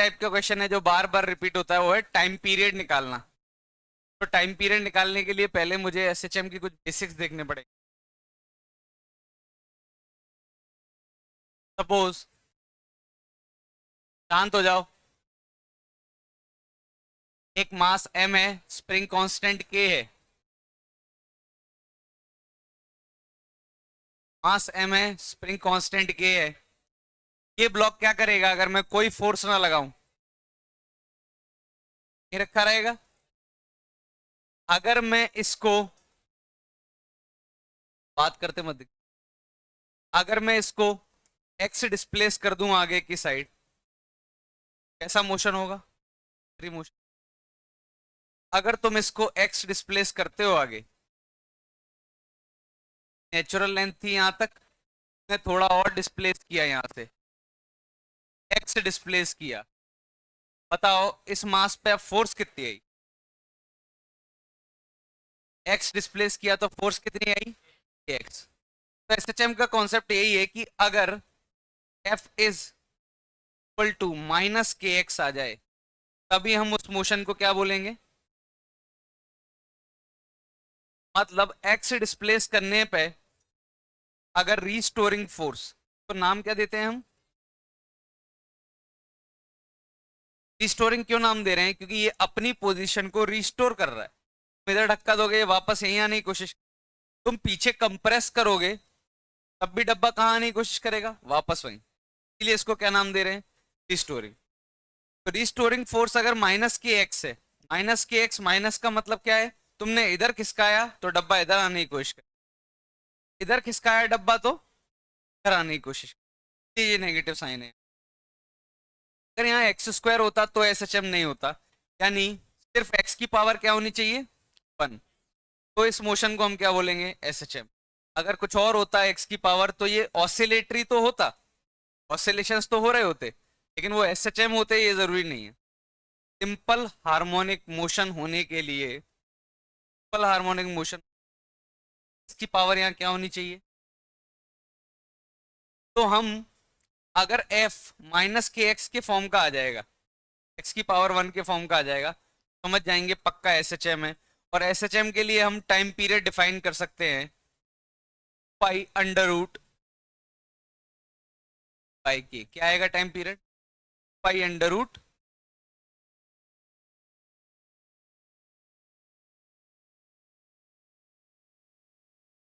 Type का question है जो बार बार रिपीट होता है, वो है टाइम पीरियड निकालना। तो टाइम पीरियड निकालने के लिए पहले मुझे एसएचएम की कुछ बेसिक्स देखने पड़ेंगे। सपोज, शांत हो जाओ, एक मास m है, स्प्रिंग कांस्टेंट k है, मास m है, स्प्रिंग कांस्टेंट k है। ये ब्लॉक क्या करेगा अगर मैं कोई फोर्स ना लगाऊं? ये रखा रहेगा। अगर मैं इसको, बात करते मत दिख- अगर मैं इसको x डिस्प्लेस कर दूं आगे की साइड, कैसा मोशन होगा? Free motion. अगर तुम इसको x डिस्प्लेस करते हो आगे, नेचुरल लेंथ थी यहां तक, मैं थोड़ा और डिस्प्लेस किया यहां से, x डिस्प्लेस किया, बताओ इस मास पे अब फोर्स कितनी आई? x डिस्प्लेस किया तो फोर्स कितनी आई? x। तो एसएचएम का कॉन्सेप्ट यही है कि अगर F is equal to minus k x आ जाए, तभी हम उस मोशन को क्या बोलेंगे? मतलब x डिस्प्लेस करने पे अगर रीस्टोरिंग फोर्स, तो नाम क्या देते हैं हम? रिस्टोरिंग क्यों नाम दे रहे हैं? क्योंकि ये अपनी पोजीशन को रिस्टोर कर रहा है। तुम इधर धक्का दोगे, ये वापस यहीं आने की कोशिश, तुम पीछे कंप्रेस करोगे, तब भी डब्बा कहाँ आने की कोशिश करेगा? वापस वहीं। इसलिए इसको क्या नाम दे रहे हैं? रिस्टोरिंग। तो रिस्टोरिंग फोर्स अगर माइनस के एक्स है, माइनस के एक्स, माइनस का मतलब क्या है? तुमने इधर खिसकाया तो डब्बा इधर आने की कोशिश कर, इधर खिसकाया डब्बा तो इधर आने की कोशिश कर। ये नेगेटिव साइन है। अगर यहाँ एक्स स्क्वायर होता तो एस एच एम नहीं होता, यानी सिर्फ एक्स की पावर क्या होनी चाहिए? 1। तो इस मोशन को हम क्या बोलेंगे? S H M. अगर कुछ और होता एक्स की पावर तो ये ऑसिलेटरी तो होता, ऑसिलेशंस तो हो रहे होते, लेकिन वो एस एच एम होते, ये जरूरी नहीं है। सिंपल हार्मोनिक मोशन होने के लिए, सिंपल हार्मोनिक मोशन, इसकी पावर यहाँ क्या होनी चाहिए? तो हम, अगर f माइनस के एक्स के फॉर्म का आ जाएगा, x की पावर 1 के फॉर्म का आ जाएगा, समझ जाएंगे पक्का एस एच एम है। और एस एच एम के लिए हम टाइम पीरियड डिफाइन कर सकते हैं, पाई अंडर रूट पाई के। क्या आएगा time period? Pi under root,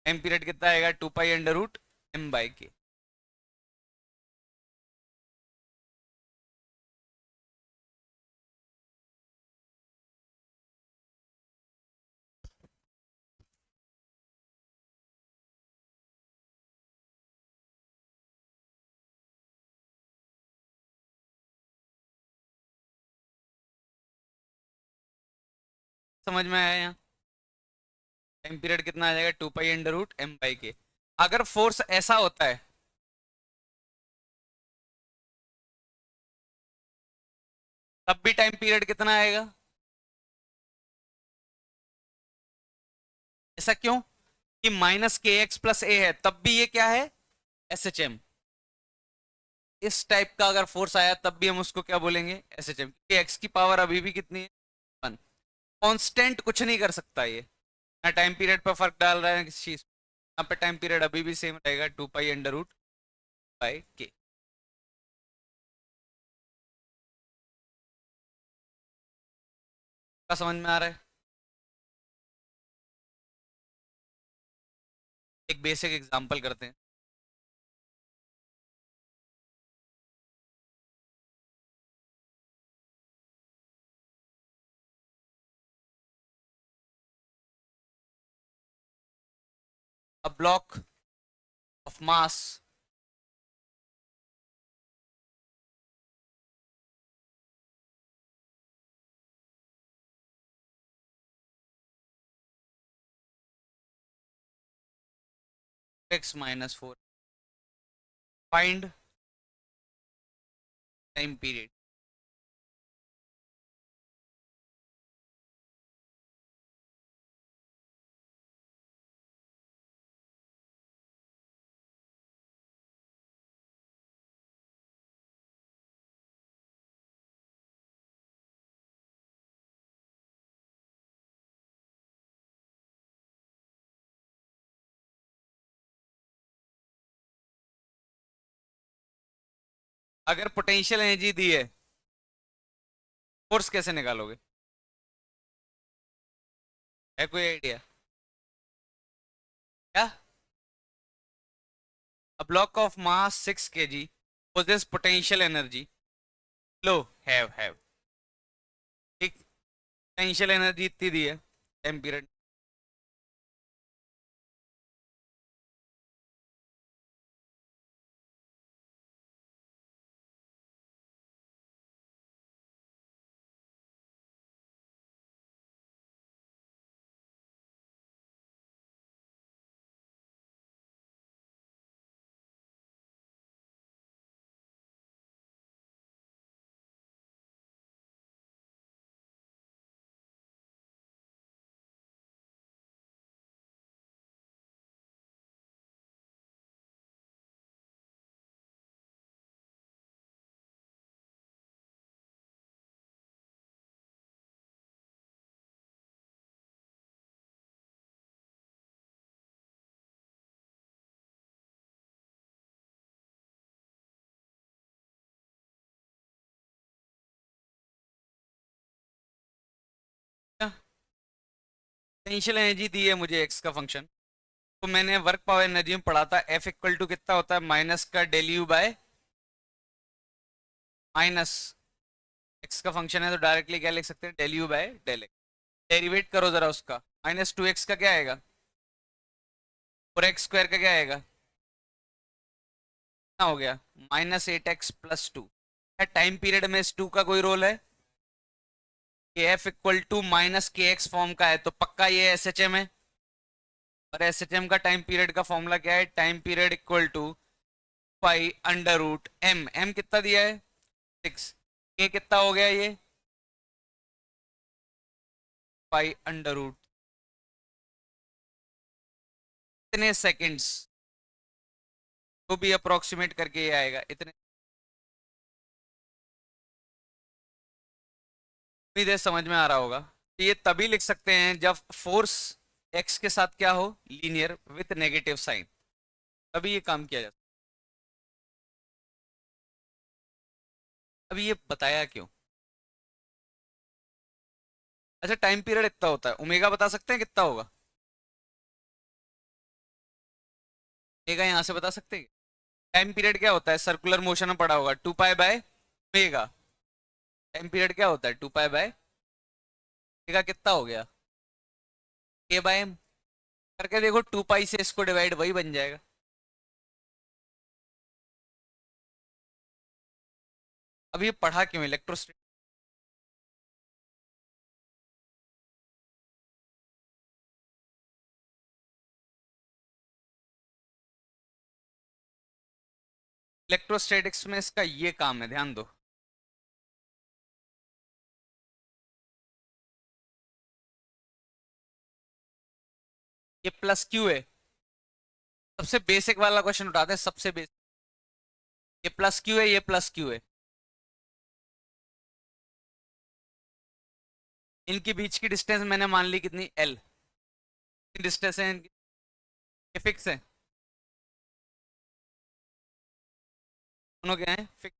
time period कितना आएगा? 2 pi under root m by k. समझ में आया यहाँ? टाइम पीरियड कितना आ जाएगा? 2 pi under root m by k. अगर फोर्स ऐसा होता है, तब भी टाइम पीरियड कितना आएगा? ऐसा क्यों? कि माइनस के एक्स प्लस ए है, तब भी ये क्या है? S H M. इस टाइप का अगर फोर्स आया तब भी हम उसको क्या बोलेंगे? S H M. क्योंकि एक्स की पावर अभी भी कितनी है? 1। कांस्टेंट कुछ नहीं कर सकता ये, ना टाइम पीरियड पर फर्क डाल रहा है किसी चीज। यहाँ पे टाइम पीरियड अभी भी सेम रहेगा, 2 पाई अंडर रूट बाई के। क्या समझ में आ रहा है? एक बेसिक एग्जांपल करते हैं। A block of mass x minus 4, find time period. अगर पोटेंशियल एनर्जी दी है, फोर्स कैसे निकालोगे? है कोई आइडिया? क्या? A block of mass 6 kg possesses potential energy. Low, have. ठीक, पोटेंशियल एनर्जी इतनी दी है टाइम पीरियड। पोटेंशियल एनर्जी दी है मुझे एक्स का फंक्शन, तो मैंने वर्क पावर एनर्जी में पढ़ा था एफ इक्वल टू कितना होता है, माइनस का del u by minus, x का फंक्शन है तो डायरेक्टली क्या लिख सकते हैं, del u by del x. Derivate करो जरा उसका, माइनस टू एक्स का क्या आएगा, और एक्स स्क्वायर का क्या आएगा, कितना हो गया, minus eight x plus two. Time period में इस टू का कोई रोल है? K f equal to minus k x form का है तो पक्का ये एस एच एम है। और एस एच एम का टाइम पीरियड का फॉर्मूला क्या है, time period equal to pi under root M. M कितना दिया है, 6। के कितना हो गया ये, पाई अंडर रूट इतने सेकंड्स, तो भी अप्रोक्सीमेट करके ये आएगा इतने। उम्मीद है समझ में आ रहा होगा। तो ये तभी लिख सकते हैं जब फोर्स एक्स के साथ क्या हो, लीनियर विथ नेगेटिव साइन, तभी ये काम किया जाता है। अभी ये बताया क्यों? अच्छा, टाइम पीरियड इतना होता है, ओमेगा बता सकते हैं कितना होगा? ओमेगा यहाँ से बता सकते हैं? टाइम पीरियड क्या होता है, सर्कुलर मोशन में पड़ा होगा, 2 pi by omega. Time period क्या होता है, 2 पाई बाय ओमेगा। कितना हो गया, के बाय एम। करके देखो, 2 पाई से इसको डिवाइड, वही बन जाएगा। अब ये पढ़ा क्यों, इलेक्ट्रोस्टैटिक। इलेक्ट्रोस्टैटिक्स में इसका ये काम है, ध्यान दो। ये प्लस क्यू है, सबसे बेसिक वाला क्वेश्चन उठाते हैं, सबसे बेसिक। ये प्लस क्यू है, ये प्लस क्यू है, इनके बीच की डिस्टेंस मैंने मान ली कितनी, एल। डिस्टेंस है इनकी, ये फिक्स है, दोनों क्या है, फिक्स।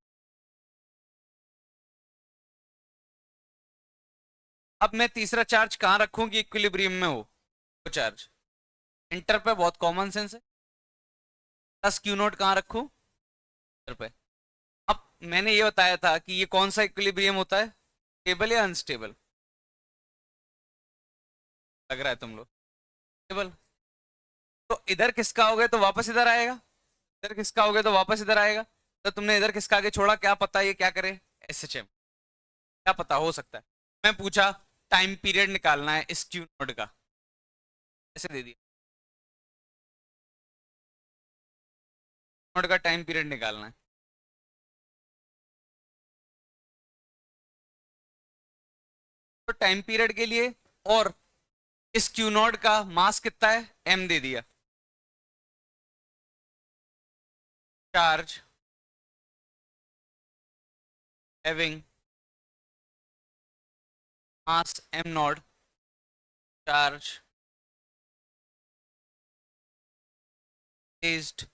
अब मैं तीसरा चार्ज कहाँ रखूं कि इक्विलिब्रियम में हो वो चार्ज? इंटर पे, बहुत कॉमन सेंस है। प्लस क्यू नोट कहाँ रखूं, इंटर पे। अब मैंने ये बताया था कि ये कौन सा इक्विलिब्रियम होता है, स्टेबल या अनस्टेबल? लग रहा है तुम लोग स्टेबल। तो इधर किसका हो गया तो वापस इधर आएगा, इधर किसका हो गया तो वापस इधर आएगा। तो तुमने इधर किसका आगे छोड़ा, क्या पता ये क्या करे, एस एच एम। क्या पता, हो सकता है। मैं पूछा टाइम पीरियड निकालना है इस क्यू नोड का, ऐसे दे दिया, नोड का टाइम पीरियड निकालना है। तो टाइम पीरियड के लिए, और इस क्यू नोड का मास कितना है, एम दे दिया। Charge having mass M node, charge placed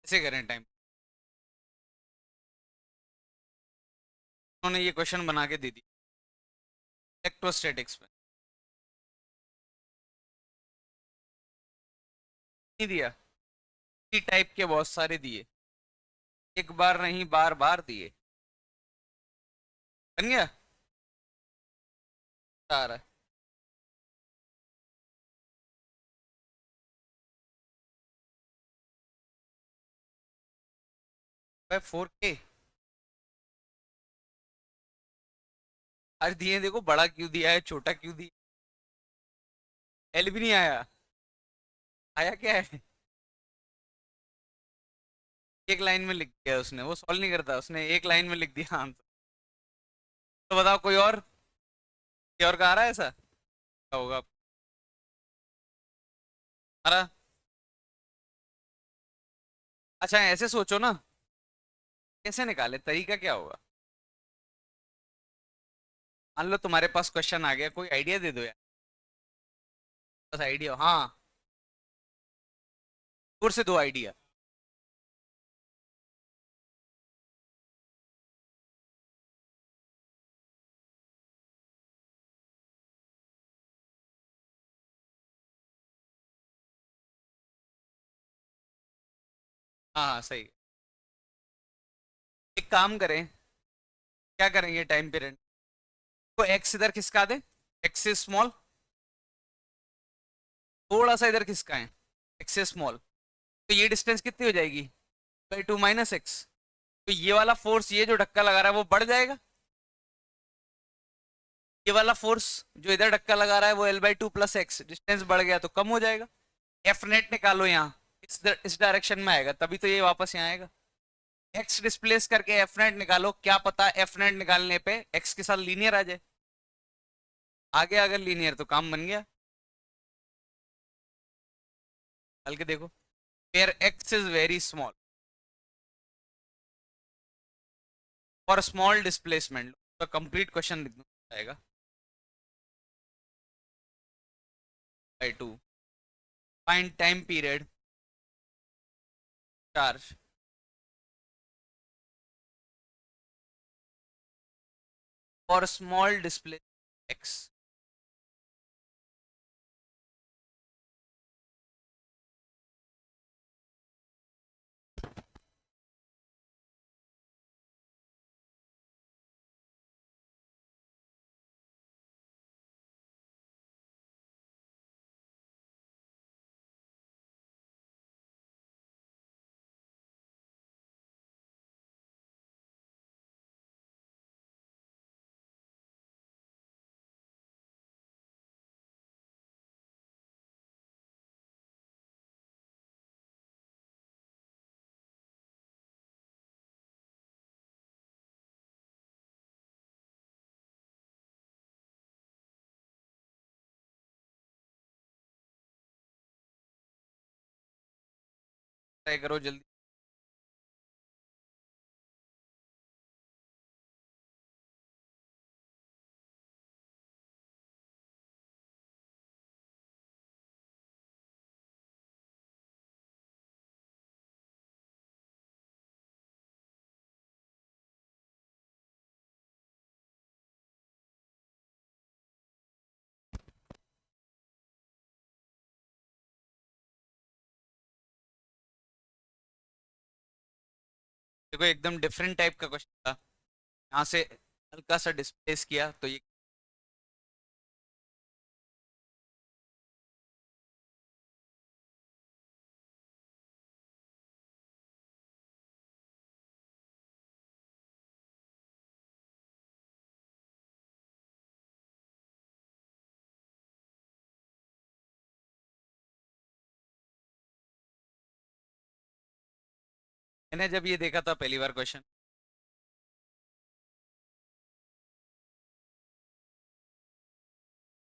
कैसे करें टाइम? उन्होंने ये क्वेश्चन बना के दे दी इलेक्ट्रोस्टैटिक्स में, नहीं दिया? इसी टाइप के बहुत सारे दिए, एक बार नहीं बार बार दिए। बन गया? आ रहा है भाई 4K। आज दिए देखो, बड़ा क्यों दिया है, छोटा क्यों दिया? एल भी नहीं आया, आया क्या है? एक लाइन में लिख दिया उसने, वो सॉल्व नहीं करता, उसने एक लाइन में लिख दिया आंसर। तो बताओ कोई और का आ रहा है ऐसा? क्या होगा हमारा? अच्छा ऐसे सोचो ना, कैसे निकाले, तरीका क्या होगा? मान लो तुम्हारे पास क्वेश्चन आ गया, कोई आइडिया दे दो यार, बस आइडिया, हाँ। और से दो आइडिया। हाँ हाँ सही। एक काम करें, क्या करेंगे टाइम पीरियड को, एक्स इधर खिसका दे, एक्स से स्मॉल, थोड़ा सा इधर खिसका है, एक्स से स्मॉल, तो ये डिस्टेंस कितनी हो जाएगी? By two minus x. तो ये वाला फोर्स, ये जो धक्का लगा रहा है वो बढ़ जाएगा, ये वाला फोर्स जो इधर धक्का लगा रहा है वो L by two plus x, distance बढ़ गया तो कम हो जाएगा। एफ नेट निकालो यहाँ, इस डायरेक्शन में आएगा, तभी तो ये वापस यहाँ आएगा। एक्स डिस्प्लेस करके एफ नेट निकालो, क्या पता एफ नेट निकालने पे एक्स के साथ लीनियर आ जाए, आगे अगर लीनियर तो काम बन गया। हल के देखो, where X is very small for small displacement, तो कंप्लीट क्वेश्चन लिखना आएगा by two, find time period charge for small display X. Try करो जल्दी। देखो एकदम डिफरेंट टाइप का क्वेश्चन था, यहाँ से हल्का सा डिस्प्लेस किया तो ये मैंने जब ये देखा था पहली बार क्वेश्चन,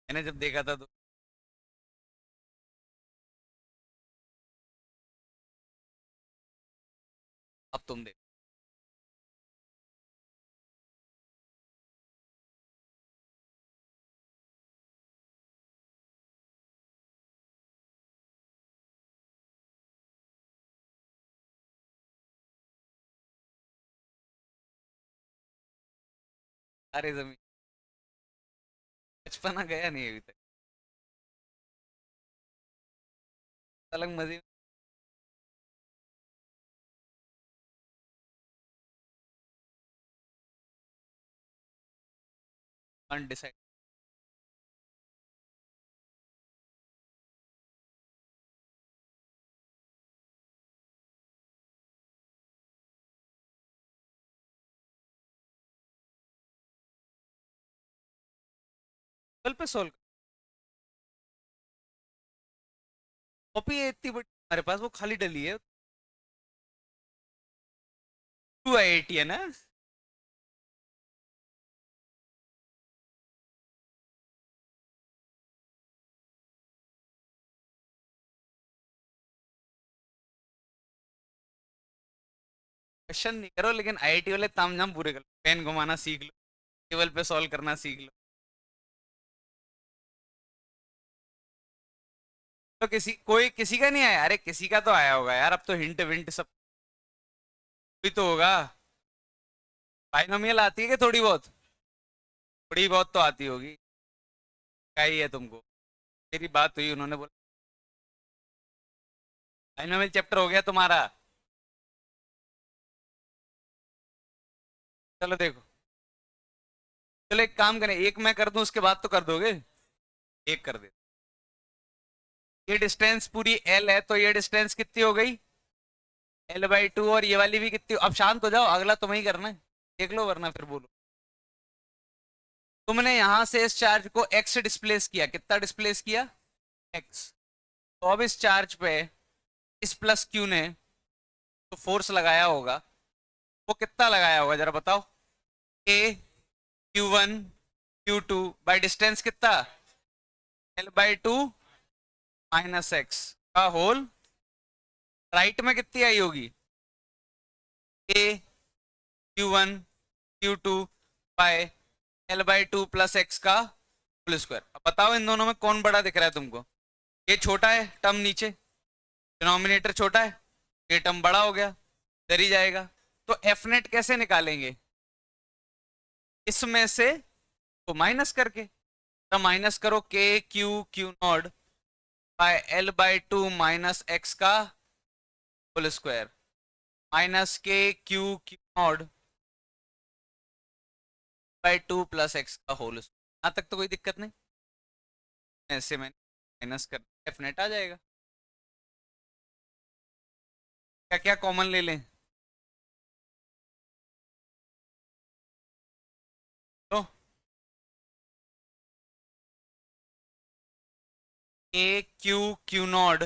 मैंने जब देखा था तो अब तुम देखो। अरे जमीन, बचपना गया नहीं अभी तक, अलग मजे। अनडिसाइड। कल पे सॉल्व। कॉपी है इतनी बड़ी हमारे पास, वो खाली डली है। टू आईआईटी है ना। क्वेश्चन नहीं करो, लेकिन आईआईटी वाले तामझाम पूरे कर लो, पेन घुमाना सीख लो, टेबल पे सॉल्व करना सीख लो। तो किसी कोई किसी का नहीं आया? अरे किसी का तो आया होगा यार, अब तो हिंट विंट सब भी तो होगा। बाइनोमियल आती है कि थोड़ी बहुत? थोड़ी बहुत तो आती होगी। क्या ही है तुमको। मेरी बात हुई, उन्होंने बोला बाइनोमियल चैप्टर हो गया तुम्हारा। चलो देखो, चलो एक काम करें, एक मैं कर दूं उसके बाद तो कर दोगे। एक कर दे। ये डिस्टेंस पूरी एल है, तो ये डिस्टेंस कितनी हो गई? L/2। और ये वाली भी कितनी? अब शांत हो जाओ, अगला तुम्हें ही करना है। देख लो वरना फिर बोलो। तुमने यहां से इस चार्ज को x डिस्प्लेस किया, कितना डिस्प्लेस किया? x। तो अब इस चार्ज पे इस प्लस q ने तो फोर्स लगाया होगा, वो कितना लगाया होगा जरा बताओ? a q1 q2 bye distance कितना? L/2 माइनस एक्स का होल। राइट में कितनी आई होगी? a q1 q2 by L/2 plus X का होल स्क्वायर। अब बताओ इन दोनों में कौन बड़ा दिख रहा है तुमको? ये छोटा है टर्म नीचे, डिनोमिनेटर छोटा है, ये टर्म बड़ा हो गया, इधर ही जाएगा। तो एफ नेट कैसे निकालेंगे? इसमें से तो माइनस करके, तो माइनस करो K Q Q nought by L/2 minus x का whole square, minus K Q Q nought by 2 plus X का होल स्क्वायर। यहाँ तक तो कोई दिक्कत नहीं, ऐसे में माइनस कर एफ नेट आ जाएगा। क्या क्या कॉमन ले लें? तो के क्यू क्यू नॉट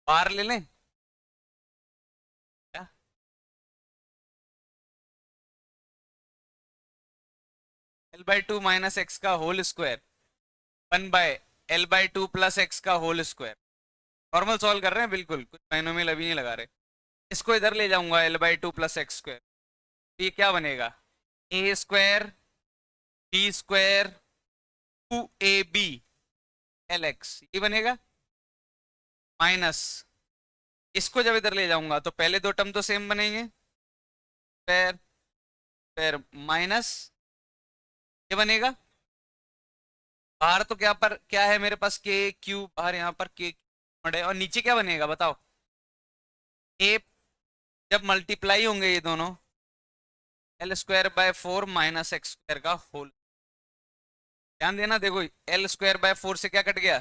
बाहर ले लें क्या? L/2 माइनस एक्स का whole square 1/L/2 plus X का होल स्क्वायर। नॉर्मल सॉल्व कर रहे हैं बिल्कुल, कुछ बाइनोमियल अभी नहीं लगा रहे। इसको इधर ले जाऊंगा L/2 प्लस एक्स स्क्वायर, तो ये क्या बनेगा? A square B square 2ab L X, ये बनेगा। माइनस, इसको जब इधर ले जाऊंगा तो पहले दो टर्म तो सेम बनेंगे, फिर फिर माइनस ये बनेगा। बाहर तो क्या पर क्या है मेरे पास? के क्यू बाहर, यहाँ पर के है, और नीचे क्या बनेगा बताओ? ए जब मल्टीप्लाई होंगे ये दोनों, L²/4 माइनस एक्स स्क्वायर का होल। ध्यान देना, देखो L²/4 से क्या कट गया?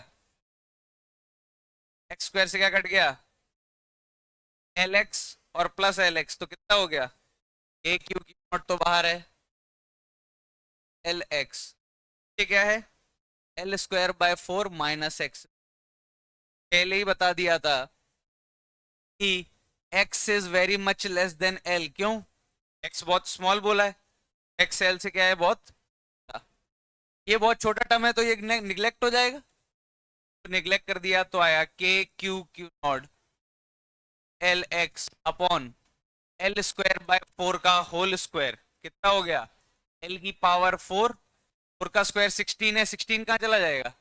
एक्स स्क्वायर से क्या कट गया? LX। और प्लस LX तो कितना हो गया? ए क्यू की नॉट तो बाहर है, LX। ये क्या है? L²/4 minus x. पहले ही बता दिया था कि x is very much less then L। क्यों? x बहुत स्मॉल बोला है, x L से क्या है? बहुत। ये बहुत छोटा टर्म है तो ये निग्लेक्ट हो जाएगा, तो निग्लेक्ट कर दिया तो आया के Q Q not LX upon L²/4 का होल स्क्वायर। कितना हो गया? L की पावर 4, 4 का स्क्वायर 16 है, 16 कहाँ चला जाएगा?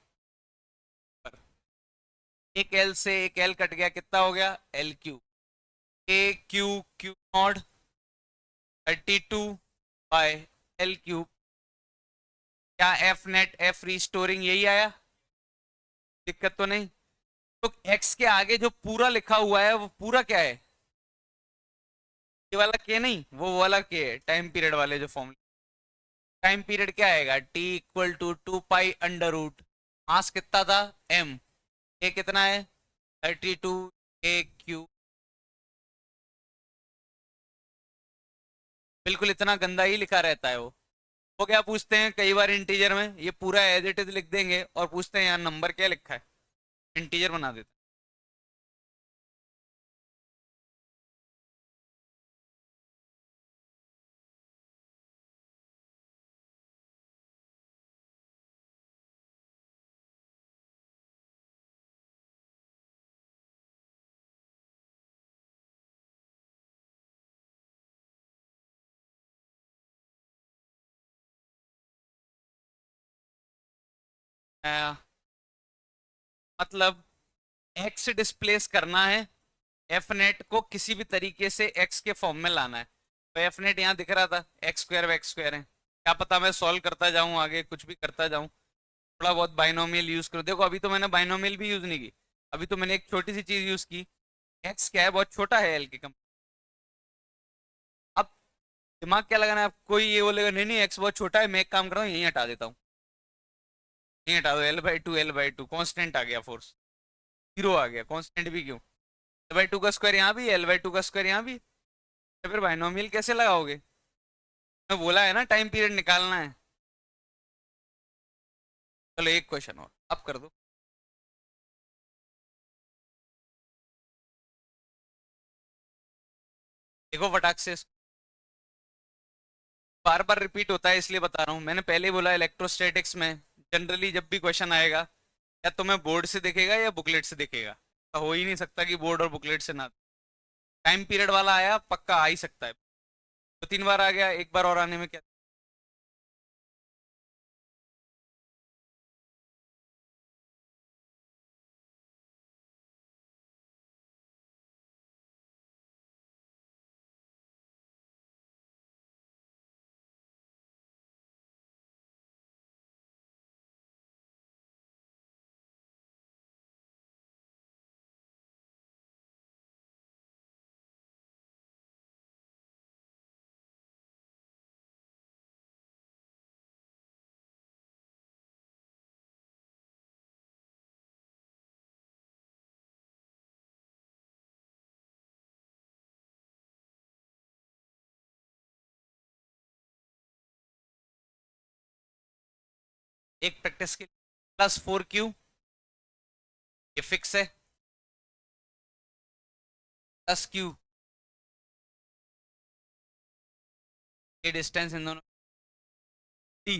एक L से एक L कट गया, कितना हो गया? LQ। A Q Q nought 32 by L cube क्या एफ नेट एफ रीस्टोरिंग यही आया? दिक्कत तो नहीं? तो एक्स के आगे जो पूरा लिखा हुआ है वो पूरा क्या है? ये वाला के नहीं, वो वाला के है टाइम पीरियड वाले जो फॉर्मूले। टाइम पीरियड क्या आएगा? T equal to 2 pi under root, mass कितना था? एम, ए कितना है? 32 a क्यू। बिल्कुल इतना गंदा ही लिखा रहता है वो क्या पूछते हैं कई बार इंटीजर में, ये पूरा एज इट इज लिख देंगे और पूछते हैं यार नंबर क्या लिखा है, इंटीजर बना देते हैं। मतलब एक्स डिस्प्लेस करना है, एफ नेट को किसी भी तरीके से एक्स के फॉर्म में लाना है। तो एफ नेट यहाँ दिख रहा था, एक्स स्क्वायर है, क्या पता मैं सॉल्व करता जाऊं आगे कुछ भी करता जाऊं, थोड़ा बहुत बाइनोमियल यूज करो। देखो अभी तो मैंने बाइनोमियल भी यूज नहीं की, अभी तो मैंने एक छोटी सी चीज यूज की। एक्स क्या है, बहुत छोटा है एल के कम। अब दिमाग क्या लगाना है, अब कोई ये बोलेगा नहीं नहीं एक्स बहुत छोटा है, मैं एक काम कर रहा हूँ यहीं हटा देता हूँ, यहीं हटा दो, L/2 L/2 कांस्टेंट आ गया, फोर्स जीरो आ गया, कांस्टेंट भी क्यों, L/2 का स्क्वायर यहाँ भी, L/2 का स्क्वायर यहाँ भी, तो फिर बाइनोमियल कैसे लगाओगे? मैं बोला है ना टाइम पीरियड निकालना है। चलो एक क्वेश्चन और अब कर दो। देखो फटाक से, बार बार रिपीट होता है इसलिए बता रहा हूँ, मैंने पहले ही बोला इलेक्ट्रोस्टैटिक्स में जनरली जब भी क्वेश्चन आएगा या तुम्हें बोर्ड से दिखेगा या बुकलेट से दिखेगा, तो हो ही नहीं सकता कि बोर्ड और बुकलेट से ना। टाइम पीरियड वाला आया पक्का आ ही सकता है, दो तीन बार आ गया, एक बार और आने में क्या। एक प्रैक्टिस के +4 क्यू, ये फिक्स है, +Q, ये डिस्टेंस इन दोनों T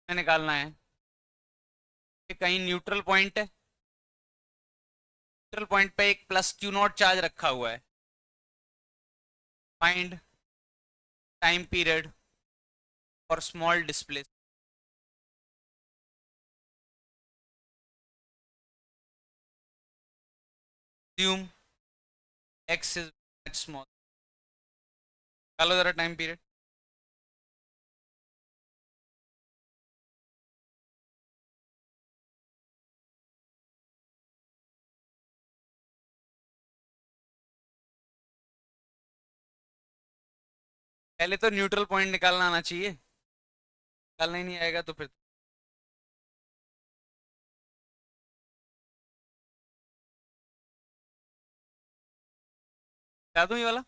में निकालना है। ये कहीं न्यूट्रल पॉइंट है, न्यूट्रल पॉइंट पे एक +Q0 चार्ज रखा हुआ है। Find time period for small displace. assume x is much small। चलो जरा टाइम पीरियड, पहले तो न्यूट्रल पॉइंट निकालना आना चाहिए, निकालना ही नहीं आएगा तो फिर बता दूं ये वाला।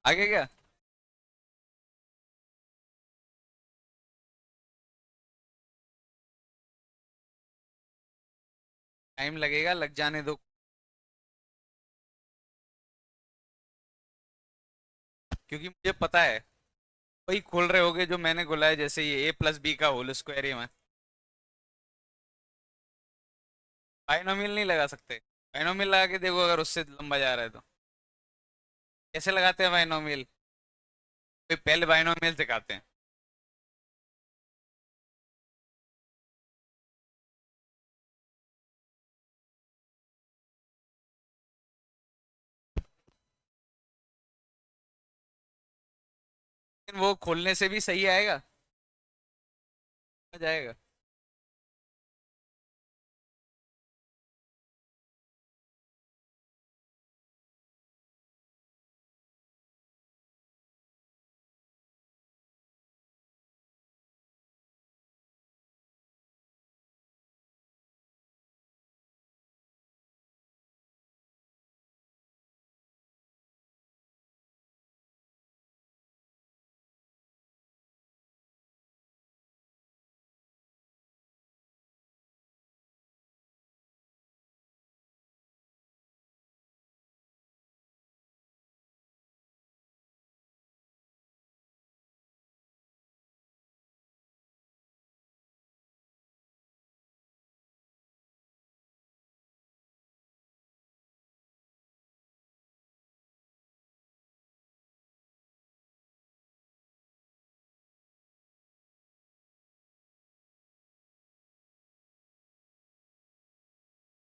आगे क्या? टाइम लगेगा, लग जाने दो। क्योंकि मुझे पता है वही खोल रहे होगे जो मैंने खोला है, जैसे ये a+b का होल स्क्वायर ही में। बाइनोमियल नहीं लगा सकते? बाइनोमियल लगा के देखो, अगर उससे लंबा जा रहा है तो। कैसे लगाते हैं बाइनोमियल? कोई पहले बाइनोमियल सिखाते हैं। लेकिन वो खोलने से भी सही आएगा? आ जाएगा।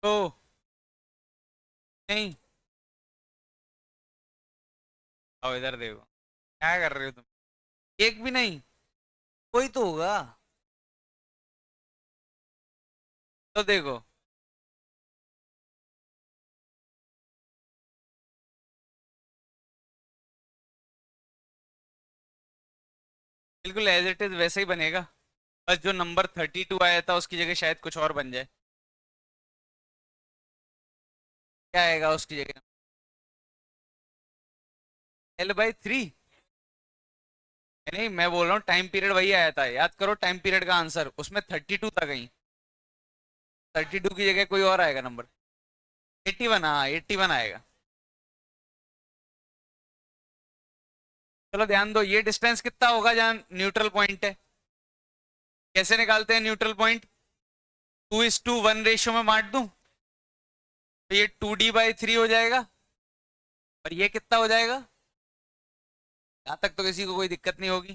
तो नहीं। आओ इधर देखो, क्या कर रहे हो तुम? एक भी नहीं? कोई तो होगा। तो देखो, बिल्कुल एज इट इज वैसे ही बनेगा। बस जो नंबर 32 आया था उसकी जगह शायद कुछ और बन जाए। क्या आएगा उसकी जगह? l/3। नहीं, मैं बोल रहा हूँ टाइम पीरियड वही आया था, याद करो टाइम पीरियड का आंसर उसमें 32 था कहीं। 32 की जगह कोई और आएगा नंबर। 81, हाँ 81 आएगा। चलो ध्यान दो, ये डिस्टेंस कितना होगा जहाँ न्यूट्रल पॉइंट है? कैसे निकालते हैं न्यूट्रल पॉइंट? 2:1 रेशियो में बांट दूं तो ये 2D/3 हो जाएगा। और ये कितना हो जाएगा? यहाँ तक तो किसी को कोई दिक्कत नहीं होगी,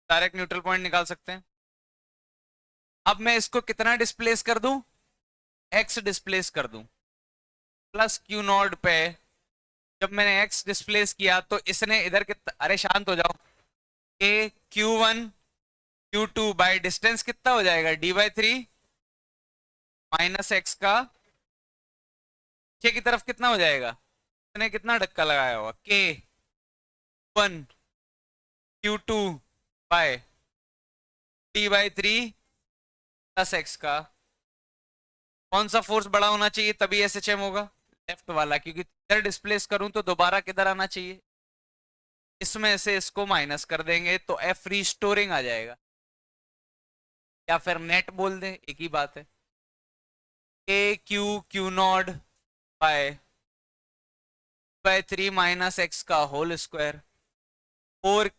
डायरेक्ट न्यूट्रल पॉइंट निकाल सकते हैं। अब मैं इसको कितना डिस्प्लेस कर दूं? x डिस्प्लेस कर दूं +Q0 पे। जब मैंने x डिस्प्लेस किया तो इसने इधर कितना, अरे शांत हो जाओ। a Q1 Q2 bye distance कितना हो जाएगा? D/3 -x का नीचे की तरफ कितना हो जाएगा? इसने कितना धक्का लगाया होगा? K1 Q2 bye D/3 +x का। कौन सा फोर्स बड़ा होना चाहिए तभी SHM होगा? लेफ्ट वाला, क्योंकि इधर डिस्प्लेस करूं तो दोबारा किधर आना चाहिए? इसमें से इसको माइनस कर देंगे तो F रीस्टोरिंग आ जाएगा। या फिर नेट बोल दें, एक ही बात है। Q0 बाय 3 -x का होल स्क्वायर 4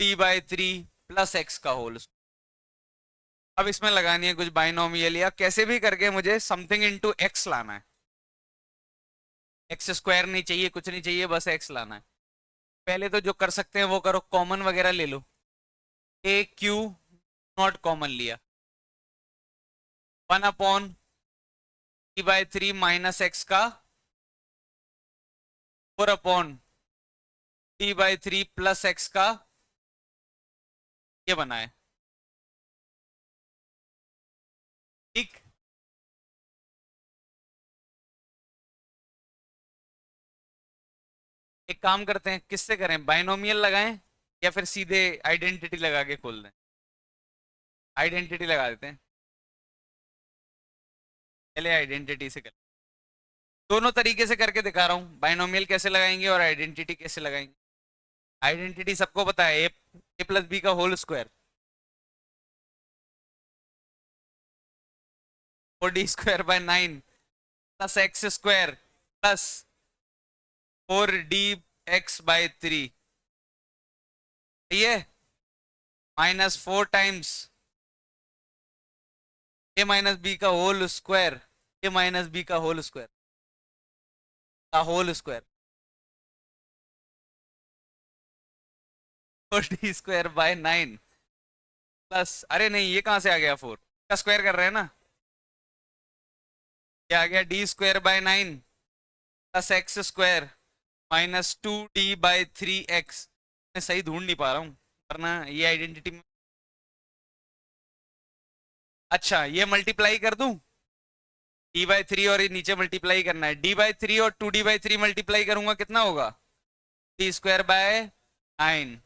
D/3 +x का होल। अब इसमें लगानी है कुछ बाइनोमियल, या कैसे भी करके मुझे समथिंग इनटू x लाना है। एक्स स्क्वायर नहीं चाहिए, कुछ नहीं चाहिए, बस x लाना है। पहले तो जो कर सकते हैं वो करो, कॉमन वगैरह ले लो। Q0 कॉमन लिया, 1/D/3 -x का 4/D/3 +x का, ये बना है। ठीक। एक काम करते हैं, किससे करें, बाइनोमियल लगाएं या फिर सीधे आइडेंटिटी लगा के खोल दें? आइडेंटिटी लगा देते हैं, पहले आइडेंटिटी से करें। दोनों तरीके से करके दिखा रहा हूँ, बाइनोमियल कैसे लगाएंगे और आइडेंटिटी कैसे लगाएंगे। आइडेंटिटी सबको पता है, ए प्लस बी का होल स्क्वायर, 4d² / 9 प्लस एक्स स्क्वायर प्लस 4dx/3, ये -4 टाइम्स ए माइनस बी का whole square, A minus B का होल स्क्वायर का होल स्क्वायर, 4d² / 9 प्लस, अरे नहीं ये कहां से आ गया, 4 का स्क्वायर कर रहे हैं ना, क्या आ गया, d²/9 plus X square -2d/3x। मैं सही ढूंढ नहीं पा रहा हूँ, वरना ये आइडेंटिटी में, अच्छा ये मल्टीप्लाई कर दूं, d/3 और ये नीचे मल्टीप्लाई करना है, d/3 और 2d/3 मल्टीप्लाई करूंगा कितना होगा, d²/9,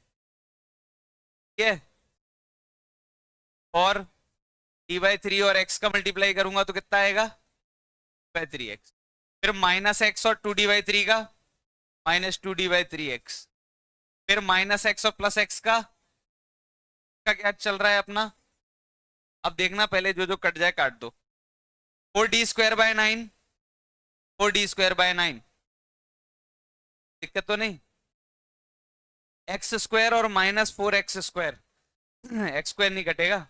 ठीक है, और d/3 और x का मल्टीप्लाई करूंगा तो कितना आएगा, d/3x, फिर -x और 2d/3 का -2d/3x, फिर -x और +x का क्या चल रहा है अपना, अब देखना पहले जो जो कट जाए काट दो, 4d²/9, 4d²/9, दिक्कत तो नहीं, एक्स स्क्वायर और -4x², एक्स स्क्वायर नहीं कटेगा,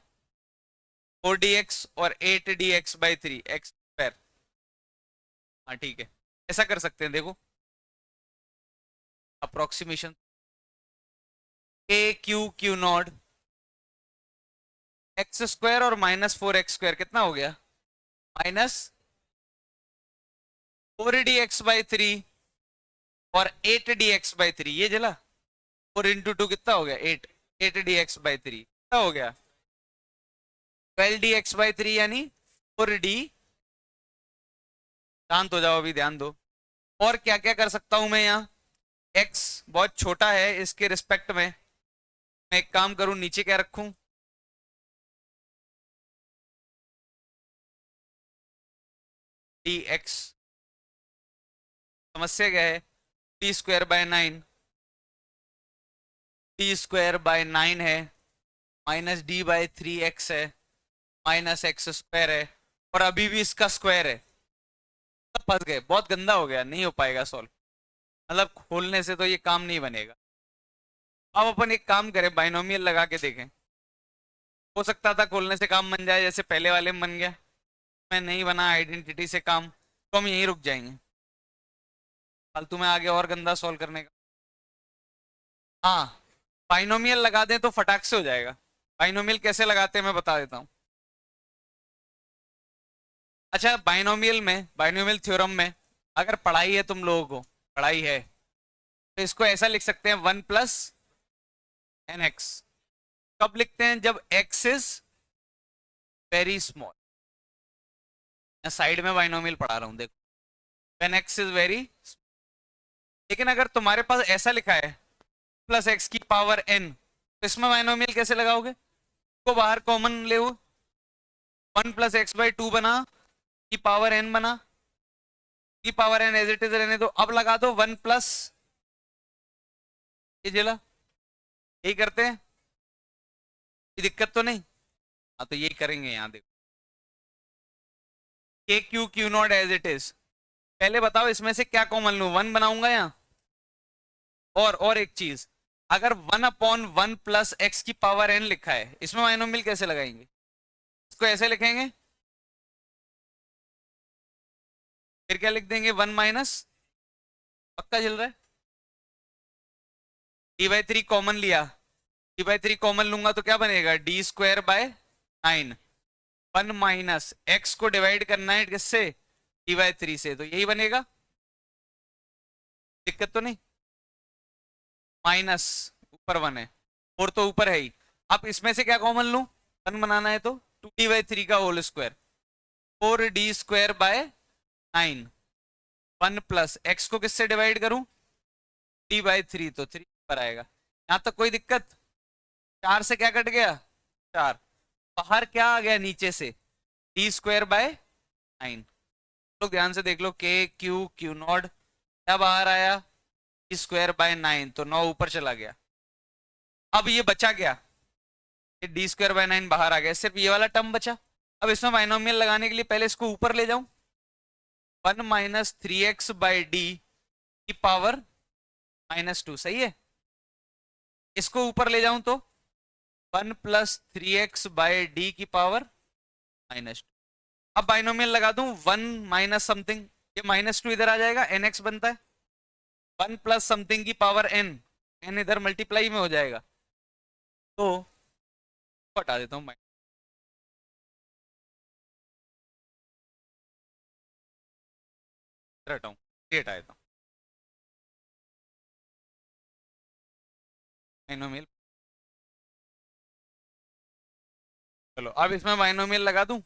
4dx और 8dx/3 एक्स स्क्वायर, हाँ ठीक है, ऐसा कर सकते हैं, देखो अप्रोक्सीमेशन, a/q/q0 x² और -4x² कितना हो गया, -4dx/3 और 8dx/3, ये जला, 4 × 2 कितना हो गया, 8, 8dx/3 कितना हो गया, 12dx/3 यानी 4d, शांत हो जाओ अभी, ध्यान दो, और क्या क्या कर सकता हूं मैं यहाँ, x बहुत छोटा है, इसके रिस्पेक्ट में मैं एक काम करूं, नीचे क्या रखूं, dx, समस्या क्या है, d²/9, d²/9 है, -d/3x है, -x² है, और अभी भी इसका स्क्वायर है, सब फंस गए, बहुत गंदा हो गया, नहीं हो पाएगा सॉल्व, मतलब खोलने से तो ये काम नहीं बनेगा। अब अपन एक काम करें, बाइनोमियल लगा के देखें, हो सकता था खोलने से काम बन जाए जैसे पहले वाले में बन गया, मैं नहीं बना आइडेंटिटी से काम, तो हम यहीं रुक जाएंगे, फालतू में आगे और गंदा सॉल्व करने का। हाँ, बाइनोमियल लगा दें तो फटाक से हो जाएगा, बाइनोमियल कैसे लगाते हैं मैं बता देता हूँ। अच्छा, बाइनोमियल में, बाइनोमियल थ्योरम में अगर पढ़ाई है तुम लोगों को, पढ़ाई है, तो इसको ऐसा लिख सकते हैं, 1 + nx, कब लिखते हैं, जब x इज वेरी स्मॉल, मैं साइड में बाइनोमियल पढ़ा रहा हूं देखो, व्हेन x इज वेरी, लेकिन अगर तुम्हारे पास ऐसा लिखा है +x⁴n, तो इसमें बाइनोमियल कैसे लगाओगे, को बाहर कॉमन ले, 1 + x/2 बना, की पावर n बना, की power n as it is रहने दो, अब लगा दो 1+, ये जिला, यही करते हैं, कोई दिक्कत तो नहीं, हाँ तो यही करेंगे, यहाँ देखो, k/q/q0 एज इट इज, पहले बताओ इसमें से क्या कॉमन लूं, 1 बनाऊंगा यहाँ, और एक चीज, अगर 1/1 + x⁴n लिखा है, इसमें बाइनोमियल कैसे लगाएंगे, इसको ऐसे लिखेंगे, फिर क्या लिख देंगे, 1 - पक्का चल रहा है, d/3 कॉमन लिया, d/3 कॉमन लूंगा तो क्या बनेगा, d²/9, 1 - x को डिवाइड करना है किससे, d/3 से, तो यही बनेगा, दिक्कत तो नहीं, माइनस, ऊपर 1 है, और तो ऊपर है ही, अब इसमें से क्या कॉमन लूं, 1 बनाना है तो 2d/3 का होल स्क्वायर, 4d²/9, 1 + x को किससे डिवाइड करूं, d/3, तो 3 पर आएगा, यहां तक कोई दिक्कत, 4 से क्या कट गया, 4, बाहर क्या आ गया नीचे से, d²/9, लोग ध्यान से देख लो, के क्यू क्यू नॉट क्या बाहर आया, d²/9, तो 9 ऊपर चला गया। अब ये बचा क्या, ये d²/9 बाहर आ गया, सिर्फ ये वाला टर्म बचा। अब इसमें बाइनोमियल लगाने के लिए पहले इसको ऊपर ले जाऊं, 1 - 3x/d की पावर -2, सही है। इसको ऊपर ले जाऊं तो 1 + 3x/d की पावर -2। अब बाइनोमियल लगा दूं, 1 माइनस समथिंग, ये -2 इधर आ जाएगा, nx बनता है, 1 + समथिंग की पावर n, n इधर मल्टीप्लाई में हो जाएगा, तो हटा देता हूँ, हटाऊं, ये हटा देता हूँ बाइनोमियल। चलो अब इसमें बाइनोमियल लगा दूं,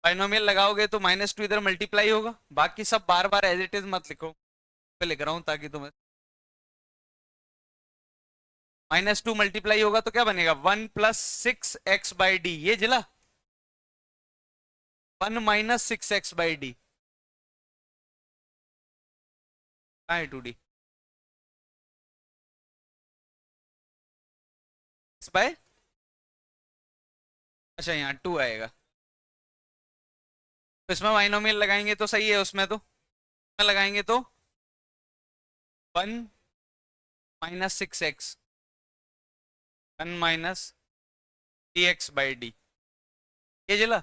बाइनोमियल लगाओगे तो -2 इधर मल्टीप्लाई होगा, बाकी सब बार बार एज इट इज मत लिखो, पे लिख रहा हूँ ताकि तुम्हें, -2 मल्टीप्लाई होगा तो क्या बनेगा, 1 + 6x/d, ये जिला 1 - 6x/d, कहाँ है 2d, बाय, अच्छा यहाँ 2 आएगा, तो इसमें बाइनोमियल लगाएंगे तो सही है, उसमें तो लगाएंगे तो 1 - 6x, 1 - 3x/d, ये जिला।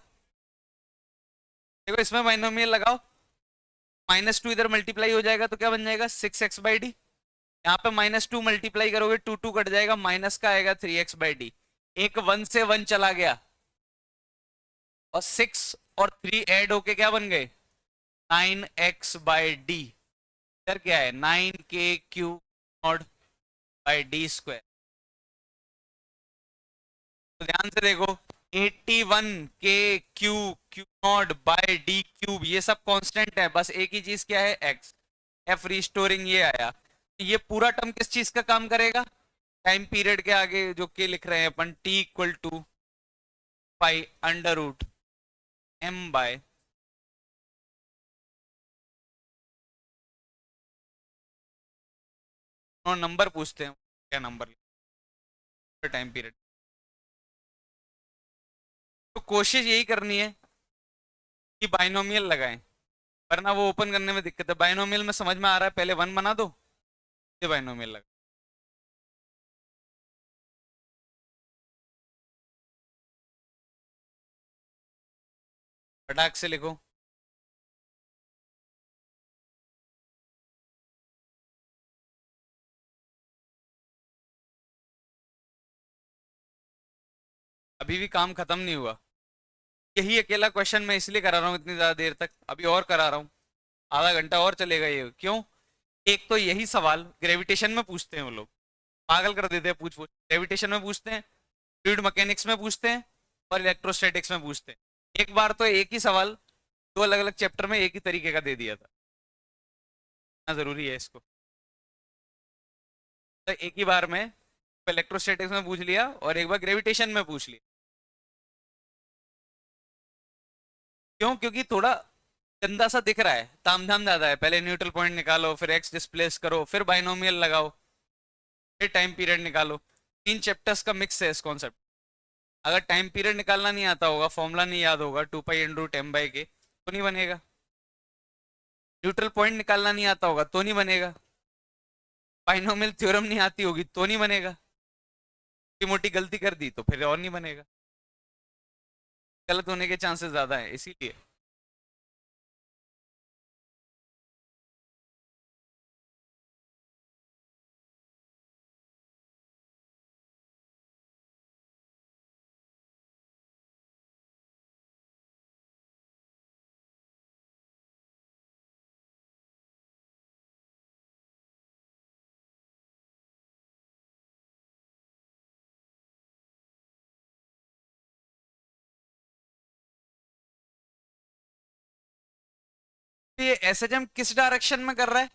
देखो इसमें बाइनोमियल लगाओ, -2 इधर मल्टीप्लाई हो जाएगा तो क्या बन जाएगा, 6x/d, यहाँ पे -2 मल्टीप्लाई करोगे 2 2 कट जाएगा, माइनस का आएगा 3x/d, एक 1 से 1 चला गया, और 6 और 3 ऐड होके क्या बन गए, 9x/d, इधर क्या है 9k³ तो ध्यान से देखो, 81k³ ये सब कांस्टेंट है, बस एक ही चीज क्या है, x, f रिस्टोरिंग ये आया। ये पूरा टर्म किस चीज का काम करेगा, टाइम पीरियड के आगे जो के लिख रहे हैं अपन, t = π√m/, नंबर पूछते हैं, क्या नंबर, टाइम पीरियड, तो कोशिश यही करनी है कि बाइनोमियल लगाएं, वरना वो ओपन करने में दिक्कत है। बाइनोमियल में समझ में आ रहा है, पहले 1 बना दो, ये बाइनोमियल लगा, फटाक से लिखो, अभी भी काम खत्म नहीं हुआ। यही अकेला क्वेश्चन मैं इसलिए करा रहा हूँ इतनी ज्यादा देर तक, अभी और करा रहा हूँ, आधा घंटा और चलेगा ये, क्यों, एक तो यही सवाल ग्रेविटेशन में पूछते हैं वो लोग, पागल कर देते हैं पूछ पूछ, ग्रेविटेशन में पूछते हैं, फ्लूइड मैकेनिक्स में पूछते हैं, और इलेक्ट्रोस्टैटिक्स में पूछते हैं। एक बार तो एक ही सवाल दो अलग अलग चैप्टर में एक ही तरीके का दे दिया था, इतना जरूरी है इसको, तो एक ही बार में इलेक्ट्रोस्टैटिक्स में पूछ लिया और एक बार ग्रेविटेशन में पूछ लिया, क्यों, क्योंकि थोड़ा गंदा सा दिख रहा है, तामझाम ज्यादा है, पहले न्यूट्रल पॉइंट निकालो, फिर एक्स डिस्प्लेस करो, फिर बाइनोमियल लगाओ, फिर टाइम पीरियड निकालो, 3 चैप्टर्स का मिक्स है इस कॉन्सेप्ट। अगर टाइम पीरियड निकालना नहीं आता होगा, फॉर्मूला नहीं याद होगा 2π √m/k, तो नहीं बनेगा, न्यूट्रल पॉइंट निकालना नहीं आता होगा तो नहीं बनेगा, बाइनोमियल थ्योरम नहीं आती होगी तो नहीं बनेगा, छोटी मोटी गलती कर दी तो फिर और नहीं बनेगा, गलत होने के चांसेस ज्यादा है, इसीलिए। तो ये एसएचएम किस डायरेक्शन में कर रहा है,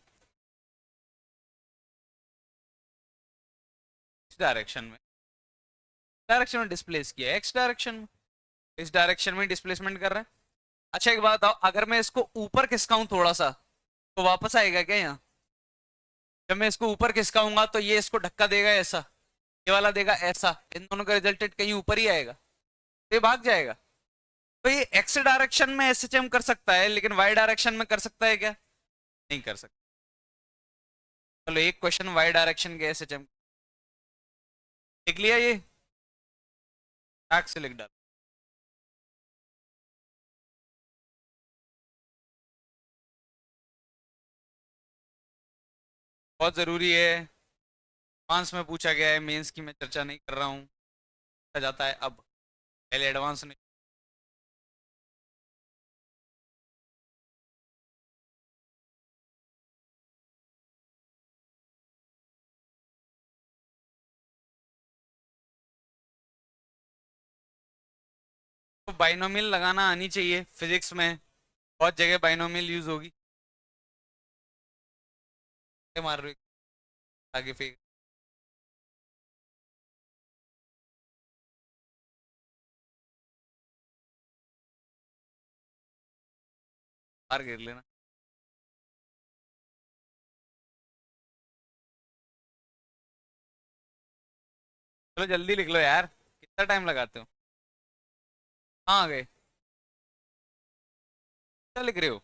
इस डायरेक्शन में डिस्प्लेस किया, एक्स डायरेक्शन में, इस डायरेक्शन में डिस्प्लेसमेंट कर रहा है, अच्छा एक बात बताओ, अगर मैं इसको ऊपर खिसकाऊं थोड़ा सा तो वापस आएगा क्या यहाँ? जब मैं इसको ऊपर खिसकाऊंगा तो ये इसको धक्का देगा ऐसा, ये वाला देगा ऐसा, इन दोनों का रिजल्टेंट कहीं ऊपर ही आएगा, तो ये भाग जाएगा। तो ये एक्स डायरेक्शन में एसएचएम कर सकता है, लेकिन वाई डायरेक्शन में कर सकता है क्या? नहीं कर सकता। चलो एक क्वेश्चन वाई डायरेक्शन के एसएचएम लिख लिया, ये टैग से लिख डाल। बहुत जरूरी है, एडवांस में पूछा गया है, मेंस की मैं चर्चा नहीं कर रहा हूँ, पूछा जाता है अब, पहले एडवांस नहीं। तो बाइनोमियल लगाना आनी चाहिए फिजिक्स में, बहुत जगह बाइनोमियल यूज होगी। ये मार रही आगे फिर बाहर गिर लेना। चलो जल्दी लिख लो यार, कितना टाइम लगाते हो? हाँ आ गए, क्या लिख रहे हो?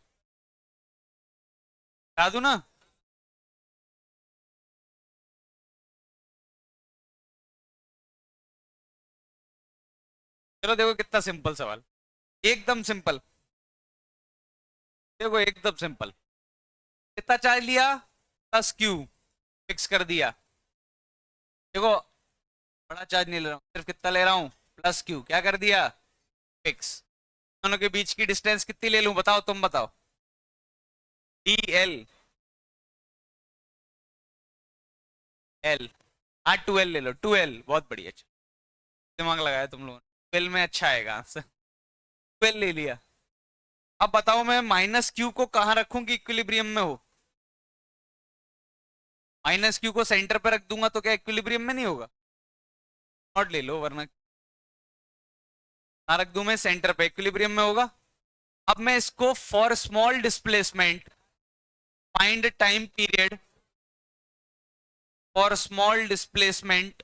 बता दूं ना? चलो देखो कितना सिंपल सवाल, एकदम सिंपल। देखो एकदम सिंपल, कितना चार्ज लिया? प्लस क्यू, फिक्स कर दिया। देखो बड़ा चार्ज नहीं ले रहा हूँ, सिर्फ कितना ले रहा हूँ? प्लस क्यू, क्या कर दिया? फिक्स। दोनों के बीच की डिस्टेंस कितनी ले लूं, बताओ तुम बताओ। डी एल, एल, हाँ 2L ले लो, 2L बहुत बढ़िया, अच्छा दिमाग लगाया तुम लोगों ने, 12 में अच्छा आएगा आंसर, 12 ले लिया। अब बताओ मैं माइनस क्यू को कहाँ रखूं कि इक्विलिब्रियम में हो? माइनस क्यू को सेंटर पे रख दूंगा तो क्या इक्विलिब्रियम में नहीं होगा? नॉट ले लो वरना, ना रख दूं मैं सेंटर पे, इक्विलिब्रियम में होगा। अब मैं इसको for small displacement find time period, for small displacement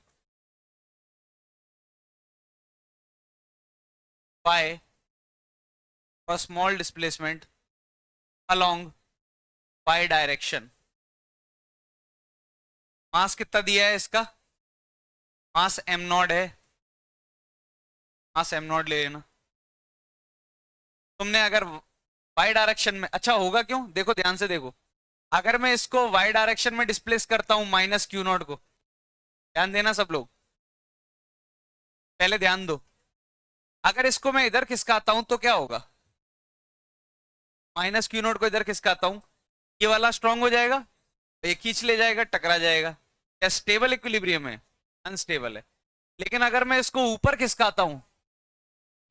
by, for small displacement along by direction, mass कितना दिया है इसका? मास एम नॉट है, मास एम नॉट ले लेना। तुमने अगर वाई डायरेक्शन में, अच्छा होगा क्यों, देखो ध्यान से देखो, अगर मैं इसको वाई डायरेक्शन में डिस्प्लेस करता हूं माइनस क्यू नॉट को, ध्यान देना सब लोग, पहले ध्यान दो, अगर इसको मैं इधर खिसकाता हूं तो क्या होगा? माइनस क्यू नॉट को इधर खिसकाता हूं, ये वाला स्ट्रांग हो जाएगा, तो ये खींच ले जाएगा, टकरा जाएगा। क्या स्टेबल इक्विलिब्रियम है? अनस्टेबल है। लेकिन अगर मैं इसको ऊपर खिसकाता हूं,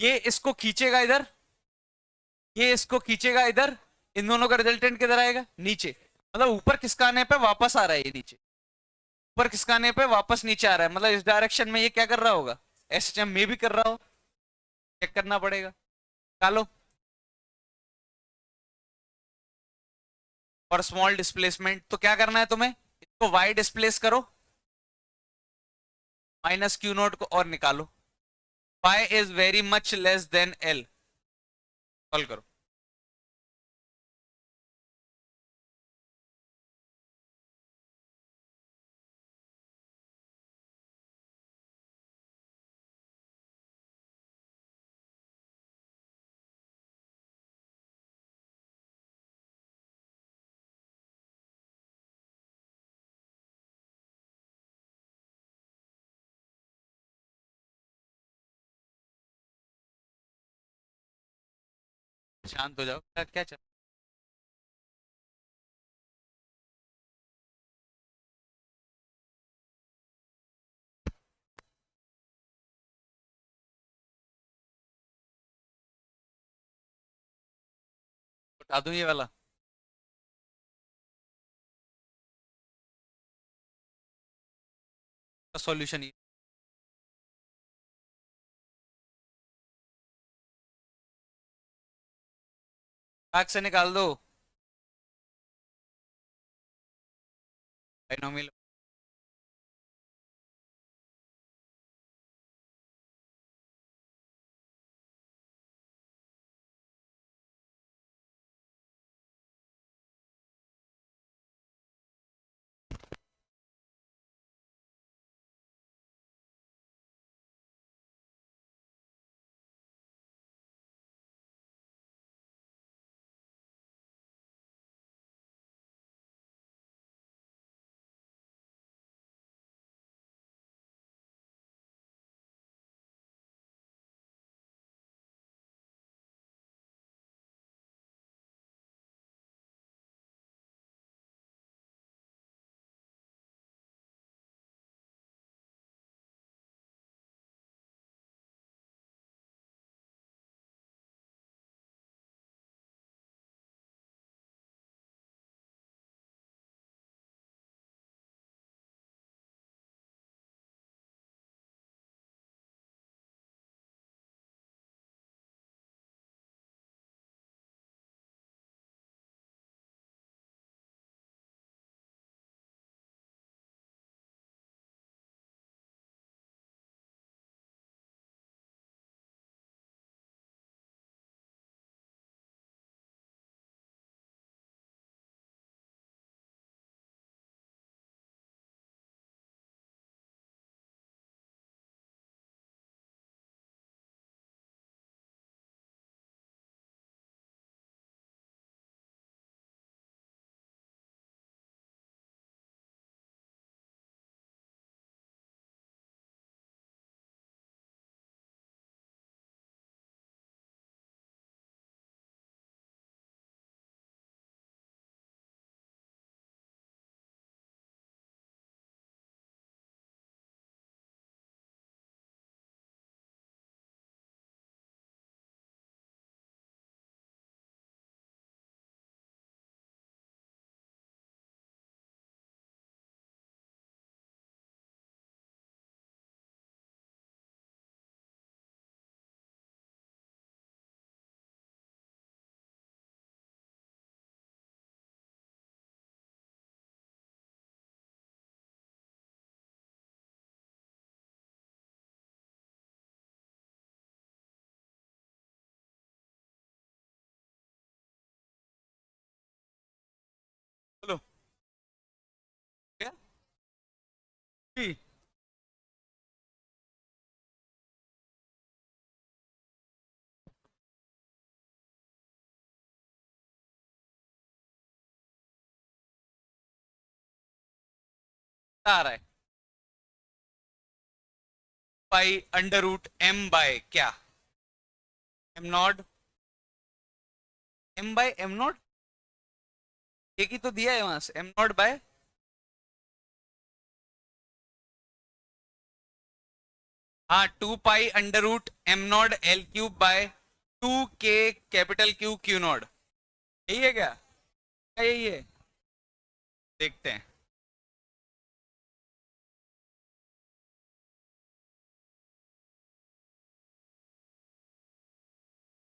ये इसको खींचेगा इधर, ये इसको खींचेगा इधर, इन दोनों का रिजल्टेंट किधर आएगा? नीचे। मतलब ऊपर खिसकाने पे वापस आ रहा है ये नीचे, ऊपर खिसकाने पे वापस नीचे आ रहा है, मतलब इस डायरेक्शन में ये क्या कर रहा होगा? एसएचएम में भी कर रहा हो, चेक करना पड़ेगा, निकालो। और स्मॉल डिस्प्लेसमेंट तो क्या करना है तुम्हें, इसको वाई डिस्प्लेस करो, माइनस क्यू नोट को, और निकालो। Y is very much less than L, solve करो। शांत हो जाओ, क्या क्या चल, उठा दूं ये वाला? सॉल्यूशन भाग से निकाल दो। बाइनोमियल। बोलो क्या? जी। आ रहा है pi under root M by क्या? M naught. M by M naught. एक ही तो दिया है वहां से, एम नॉट बाय। हाँ, 2 pi under root M nought L cube by 2 K capital Q Q not. यही है क्या? क्या यही है? देखते हैं।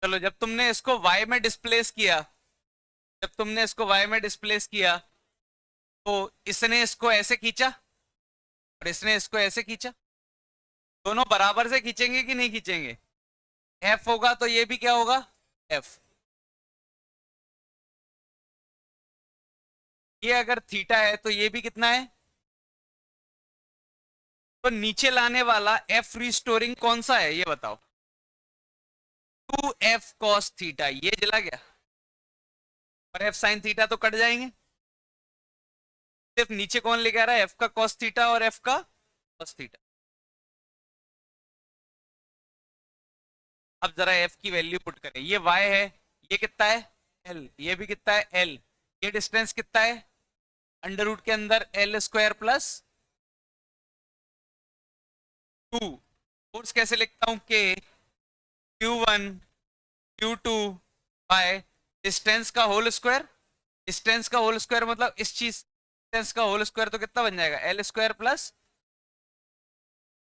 चलो, जब तुमने इसको y में डिस्प्लेस किया, जब तुमने इसको y में डिस्प्लेस किया, तो इसने इसको ऐसे खींचा और इसने इसको ऐसे खींचा। दोनों बराबर से खींचेंगे कि नहीं खींचेंगे? एफ होगा तो ये भी क्या होगा? एफ। ये अगर थीटा है तो ये भी कितना है? तो नीचे लाने वाला एफ रिस्टोरिंग कौन सा है ये बताओ? 2f cos थीटा, ये जला गया। और एफ साइन थीटा तो कट जाएंगे। सिर्फ नीचे कौन लेके आ रहा है? एफ का cos थीटा और एफ का cos थीटा। अब जरा एफ की वैल्यू पुट करें। ये y है, ये कितना है? l। ये भी कितना है? l। ये डिस्टेंस कितना है? अंडर रूट के अंदर एल स्क्वायर प्लस 2। फोर्स कैसे लिखता हूं? के Q1 Q2 बाय डिस्टेंस का होल स्क्वायर। डिस्टेंस का होल स्क्वायर मतलब इस चीज, डिस्टेंस का होल स्क्वायर तो कितना बन जाएगा? L square plus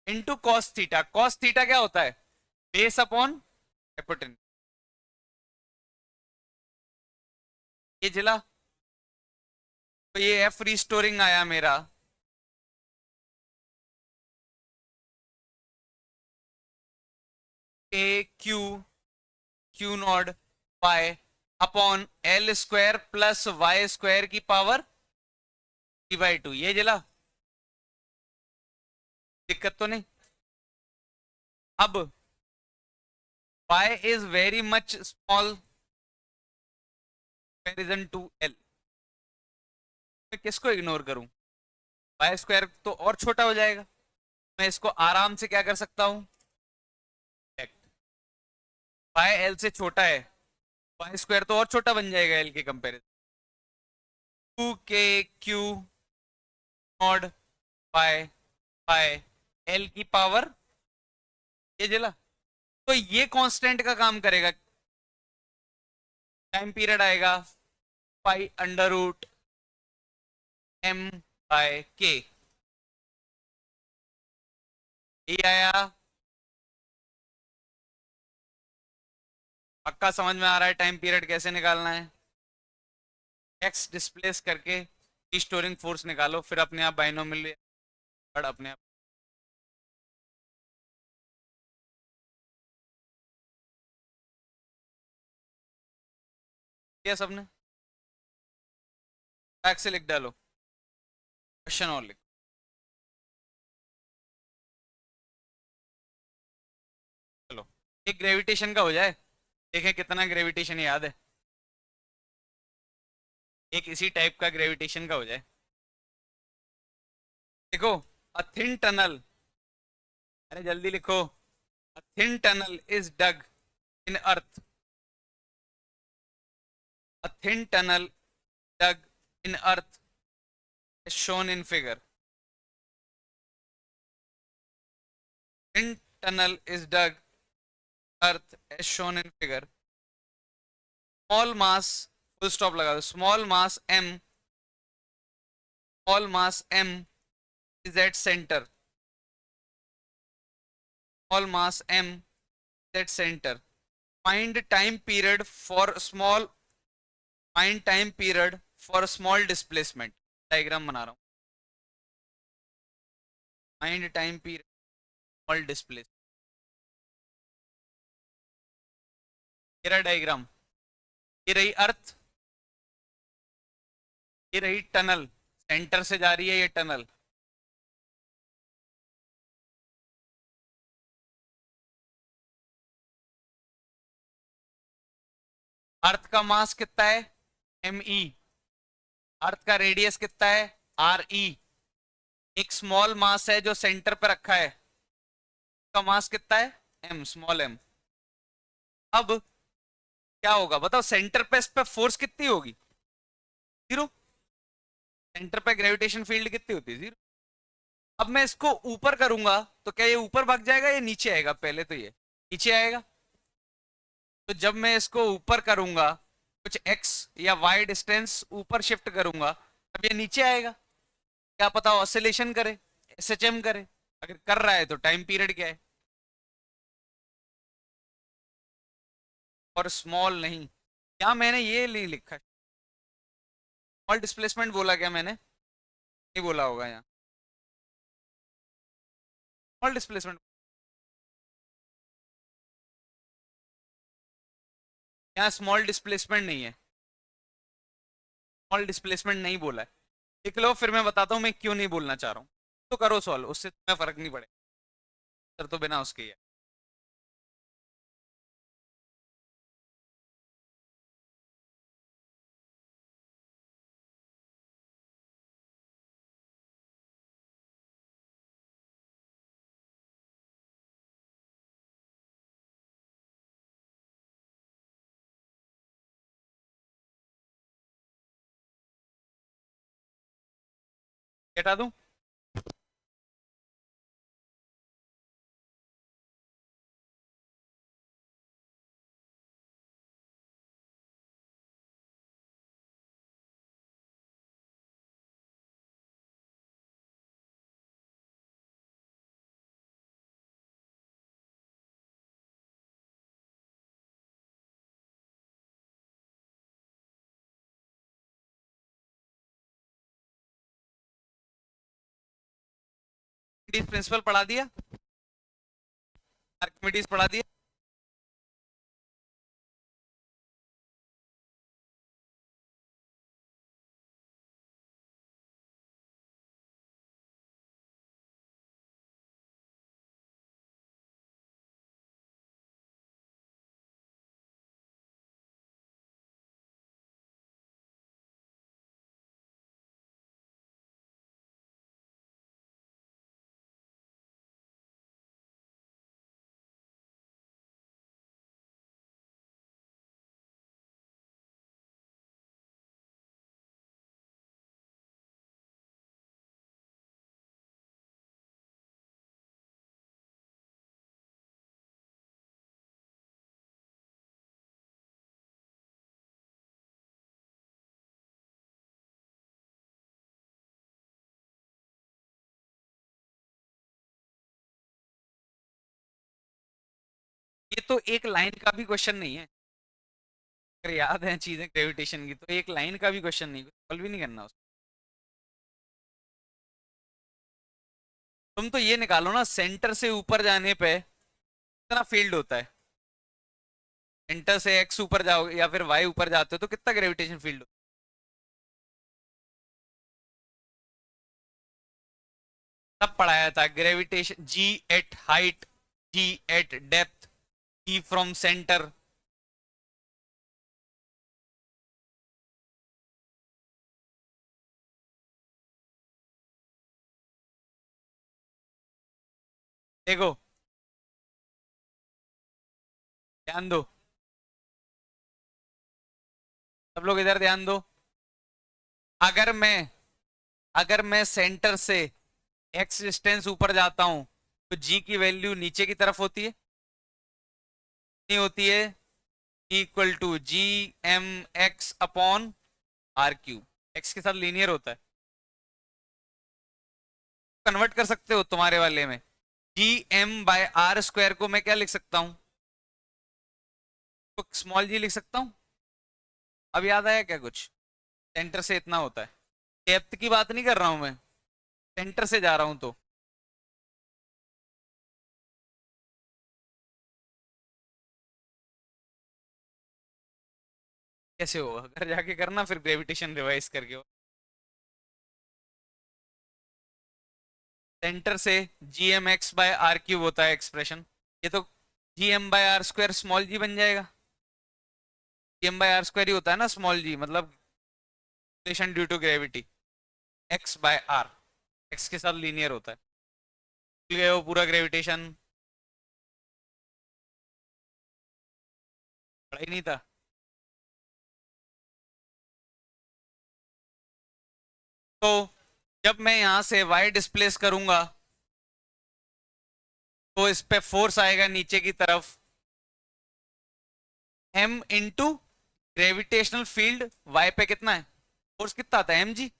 into cos theta. Cos theta क्या होता है? Base upon hypotenuse. ये जिला, तो ये एफ रिस्टोरिंग आया मेरा, A Q, Q naught Y upon L square plus Y square की पावर d/2, ये जिला, दिक्कत तो नहीं। अब y is very much small comparison to l, मैं किसको इग्नोर करूं? वाई स्क्वायर तो और छोटा हो जाएगा, मैं इसको आराम से क्या कर सकता हूं, वाई एल से छोटा है, वाई स्क्वायर तो और छोटा बन जाएगा एल के comparison, 2k/q nought by by L की पावर, ये जला, तो ये कांस्टेंट का काम करेगा, टाइम पीरियड आएगा pi under root M by K, ये आया, पक्का समझ में आ रहा है टाइम पीरियड कैसे निकालना है? एक्स डिस्प्लेस करके स्टोरिंग फोर्स निकालो, फिर अपने आप बाइनोमियल अपने आप, किया सबने? बैक से लिख डालो, क्वेश्चन और लिख, चलो एक ग्रेविटेशन का हो जाए, देखें कितना ग्रेविटेशन याद है, एक इसी टाइप का ग्रेविटेशन का हो जाए। देखो, अ थिन टनल, अरे जल्दी लिखो, a thin tunnel is dug in earth, a thin tunnel dug in earth as shown in figure. Thin tunnel is dug earth as shown in figure. Small mass, full stop लगा दो, small mass m is at center, small mass m is at center. Find time period for small, find time period for small displacement. Diagram बना रहा हूँ, find time period small displacement, ये रहा diagram, ये रही अर्थ, ये रही टनल, सेंटर से जा रही है ये टनल, अर्थ का मास कितना है, एम ई, अर्थ का रेडियस कितना है, आर ई, एक स्मॉल मास है जो सेंटर पे रखा है, का मास कितना है, एम, स्मॉल एम। अब क्या होगा बताओ, सेंटर पे इस पे फोर्स कितनी होगी, जीरो, सेंटर पे ग्रेविटेशन फील्ड कितनी होती है, जीरो। अब मैं इसको ऊपर करूंगा तो क्या ये ऊपर भाग जाएगा या नीचे आएगा, पहले तो ये नीचे आएगा, तो जब मैं इसको ऊपर करूंगा, कुछ एक्स या वाई डिस्टेंस ऊपर शिफ्ट करूंगा, तब ये नीचे आएगा, क्या पता ऑसिलेशन करे, एसएचएम करे, अगर कर रहा है तो टाइम पीरियड क्या है, और स्मॉल नहीं, क्या मैंने ये नहीं लिखा, स्मॉल डिस्प्लेसमेंट बोला क्या मैंने, नहीं बोला होगा यहाँ, स्मॉल डिस्प्लेसमेंट, यहाँ स्मॉल डिस्प्लेसमेंट नहीं है, स्मॉल डिस्प्लेसमेंट नहीं बोला है, लिख लो, फिर मैं बताता हूँ मैं क्यों नहीं बोलना चाह रहा हूँ, तो करो सॉल्व, उससे तुम्हें फर्क नहीं पड़ेगा, सर तो बिना उसके ही है। हटा दूं? प्रिंसिपल पढ़ा दिया, आर्किमिडीज पढ़ा दिया। ये तो एक लाइन का भी क्वेश्चन नहीं है, अगर याद है चीजें ग्रेविटेशन की, तो एक लाइन का भी क्वेश्चन नहीं, सॉल्व भी नहीं करना उसको। तुम तो ये निकालो ना, सेंटर से ऊपर जाने पे कितना फील्ड होता है, सेंटर से एक्स ऊपर जाओगे या फिर वाई ऊपर जाते हो तो कितना ग्रेविटेशन फील्ड होता है, तब पढ़ाया था gravitation, G at height, G at depth, G from centre. देखो, ध्यान दो, सब लोग इधर ध्यान दो। अगर मैं अगर मैं सेंटर से एक्स डिस्टेंस ऊपर जाता हूं तो जी की वैल्यू नीचे की तरफ होती है, नहीं होती है, equal to G M X upon R cube, X के साथ लीनियर होता है। कन्वर्ट कर सकते हो तुम्हारे वाले में, G M by R square को मैं क्या लिख सकता हूं, तो स्मॉल जी लिख सकता हूं। अब याद आया क्या कुछ, सेंटर से इतना होता है, डेप्थ की बात नहीं कर रहा हूं मैं, सेंटर से जा रहा हूं तो कैसे होगा, घर जाके करना फिर ग्रेविटेशन रिवाइज करके। सेंटर से G M X by R cube होता है एक्सप्रेशन, ये तो G M by R square small G बन जाएगा, G M by R square ही होता है ना स्मॉल जी, मतलब relation due to gravity, X by R, X के साथ लीनियर होता है। भूल गए हो पूरा ग्रेविटेशन, पढ़ा ही नहीं था। तो जब मैं यहां से y डिस्प्लेस करूंगा तो इस पे फोर्स आएगा नीचे की तरफ, m into gravitational field y पे कितना है, फोर्स कितना आता है mg,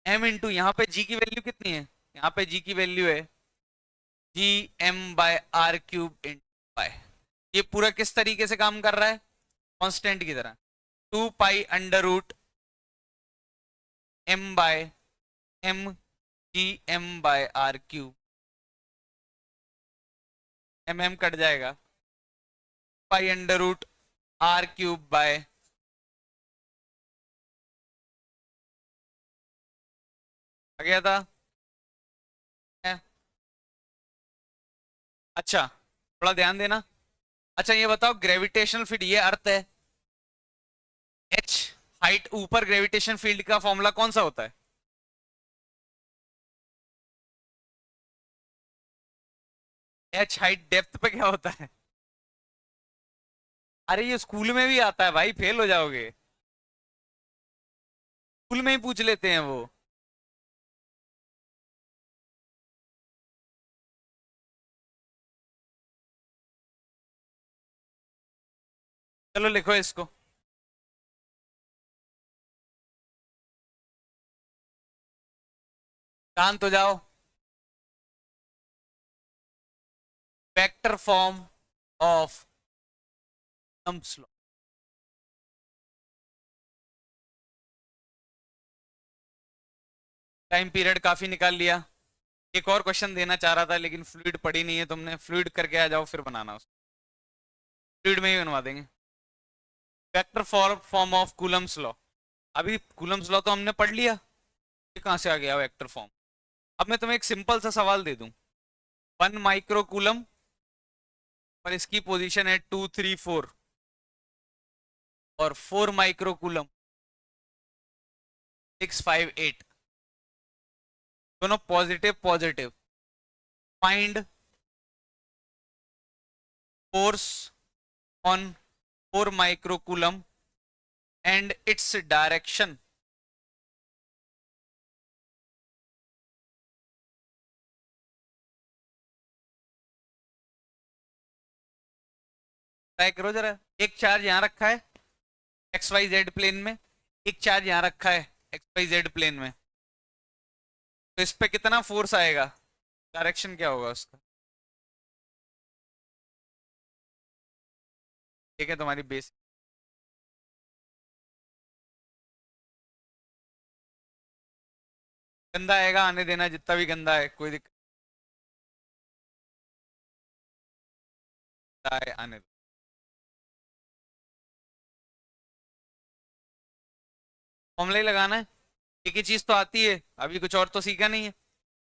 m इंटू यहाँ पे g की वैल्यू कितनी है, यहाँ पे g की वैल्यू है G M by R cube into by, ये पूरा किस तरीके से काम कर रहा है, कांस्टेंट की तरह, 2 pi under root m by m G M by R cube, m cut जाएगा, pi under root R cube by, आ गया था। है? अच्छा, थोड़ा ध्यान देना। अच्छा ये बताओ, ग्रेविटेशनल फील्ड, ये अर्थ है, एच हाइट ऊपर, ग्रेविटेशन फील्ड का फॉर्मूला कौन सा होता है, एच हाइट डेप्थ पे क्या होता है, अरे ये स्कूल में भी आता है भाई, फेल हो जाओगे, स्कूल में ही पूछ लेते हैं वो। चलो लिखो इसको, शांत हो जाओ, vector form of Ohm's law। Time period काफी निकाल लिया, एक और क्वेश्चन देना चाह रहा था लेकिन फ्लूइड पढ़ी नहीं है तुमने, फ्लूइड करके आ जाओ फिर बनाना उसको, फ्लूइड में ही बनवा देंगे। Vector form of Coulomb's law, अभी कूलम्स लॉ तो हमने पढ़ लिया, ये कहाँ से आ गया वेक्टर फॉर्म। अब मैं तुम्हें एक सिंपल सा सवाल दे दूं, 1 माइक्रो कूलम और इसकी पोजीशन है 2 3 4, और 4 माइक्रो कूलम 6 5 8, दोनों positive positive, find force on 4 micro coulomb and its direction. Try करो जरा, एक चार्ज यहां रखा है एक्स वाई जेड प्लेन में, एक चार्ज यहां रखा है एक्स वाई जेड प्लेन में, तो इस पे कितना फोर्स आएगा, डायरेक्शन क्या होगा उसका। ठीक है तुम्हारी बेस, गंदा आएगा, आने देना जितना भी गंदा है, कोई दिक्कत है, आने दो। फॉर्मूला ही लगाना है, एक ही चीज तो आती है, अभी कुछ और तो सीखा नहीं है,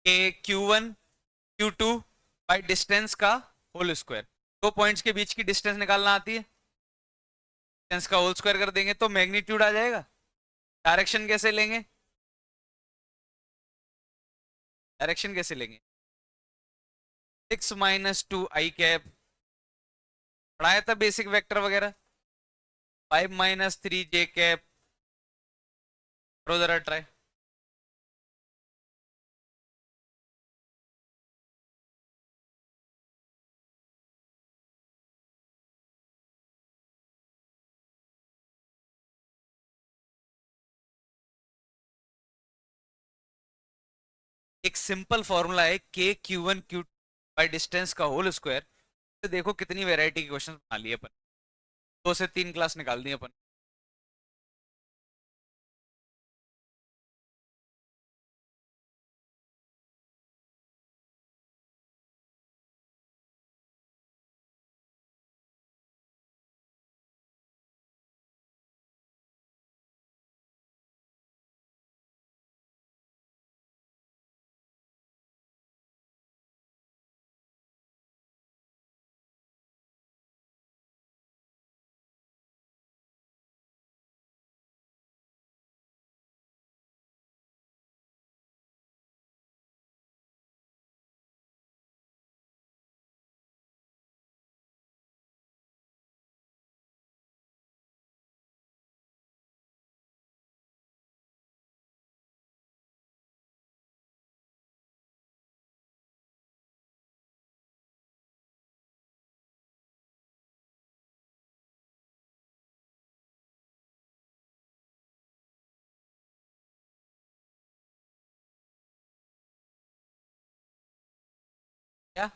कि Q1 Q2 बाई डिस्टेंस का होल स्क्वायर, दो पॉइंट्स के बीच की डिस्टेंस निकालना आती है, डिस्टेंस का होल स्क्वायर कर देंगे तो मैग्नीट्यूड आ जाएगा। डायरेक्शन कैसे लेंगे, डायरेक्शन कैसे लेंगे, 6 - 2 i कैप, पढ़ाया था बेसिक वेक्टर वगैरह, 5 - 3 j कैप, करो जरा ट्राई। एक सिंपल फॉर्मूला है k Q1 Q2 by distance का होल स्क्वायर, तो देखो कितनी वेराइटी के क्वेश्चन बना लिए अपन, 2 से 3 क्लास निकाल दी अपन। क्या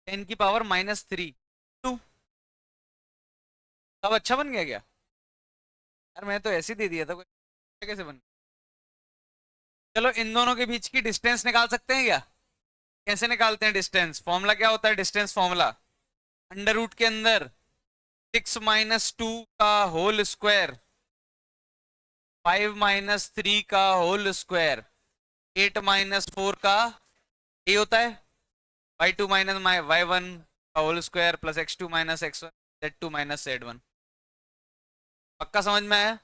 10⁻³ टू, सब अच्छा बन गया क्या, यार मैं तो ऐसे ही दे दिया था, कोई कैसे बन। चलो इन दोनों के बीच की डिस्टेंस निकाल सकते हैं क्या, कैसे निकालते हैं डिस्टेंस, फॉर्मूला क्या होता है डिस्टेंस फॉर्मूला, अंडर रूट के अंदर 6 - 2 का होल स्क्वायर, 5 - 3 का होल स्क्वायर, 8 - 4 का, ये होता है y2 - y1 का whole square plus x2 - x1 z2 - z1। पक्का समझ में आया,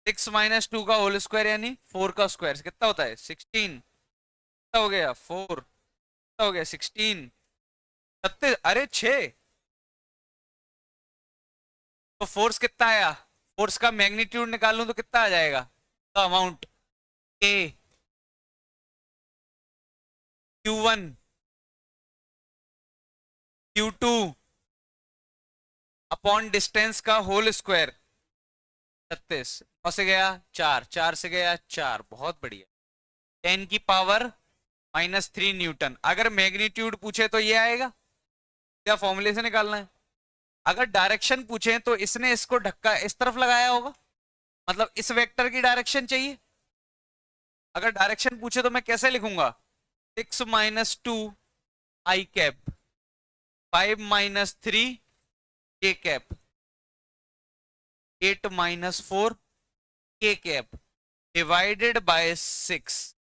6 - 2 का होल स्क्वायर यानी 4 का स्क्वायर कितना होता है 16, कितना हो गया 4, कितना हो गया 16, 36, अरे 6, तो फोर्स कितना आया, फोर्स का मैग्नीट्यूड निकालूं तो कितना आ जाएगा, तो अमाउंट ए Q1 Q2 अपॉन डिस्टेंस का होल स्क्वायर, 36, 9 से गया 4, 4 से गया 4, बहुत बढ़िया, 10⁻³ न्यूटन। अगर मैग्नीट्यूड पूछे तो ये आएगा, क्या फॉर्मूले से निकालना है, अगर डायरेक्शन पूछे तो इसने इसको धक्का इस तरफ लगाया होगा, मतलब इस वेक्टर की डायरेक्शन चाहिए। अगर डायरेक्शन पूछे तो मैं कैसे लिखूंगा? 6 - 2 आई कैप, 5 - 3 के कैप, 8 - 4 के कैप डिवाइडेड बाय 6।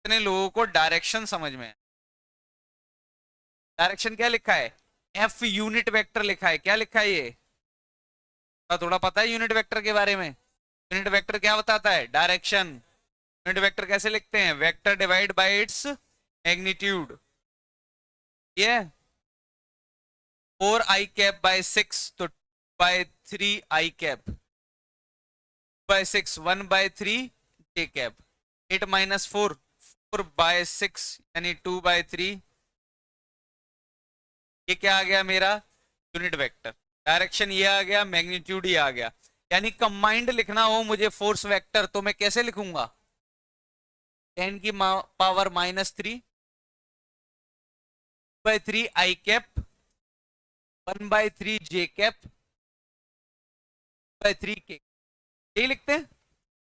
इतने लोगों को डायरेक्शन समझ में है। डायरेक्शन क्या लिखा है? एफ यूनिट वेक्टर लिखा है। क्या लिखा है ये? थोड़ा पता है यूनिट वेक्टर के बारे में? यूनिट वेक्टर क्या बताता है? डायरेक्शन। यूनिट वेक्टर कैसे लिखते हैं? Vector divide by its magnitude. ये 4 i कैप बाय 6, तो 2/3 i cap by 6, 1/3 j cap. 8 - 4, 4/6 यानी 2/3। ये क्या आ गया मेरा? Unit vector. डायरेक्शन ये आ गया, मैग्नीट्यूड ये आ गया। यानी कंबाइंड लिखना हो मुझे फोर्स वेक्टर तो मैं कैसे लिखूंगा? 10⁻³ (3/3 i कैप, 1/3 j कैप/3 के। यही लिखते हैं।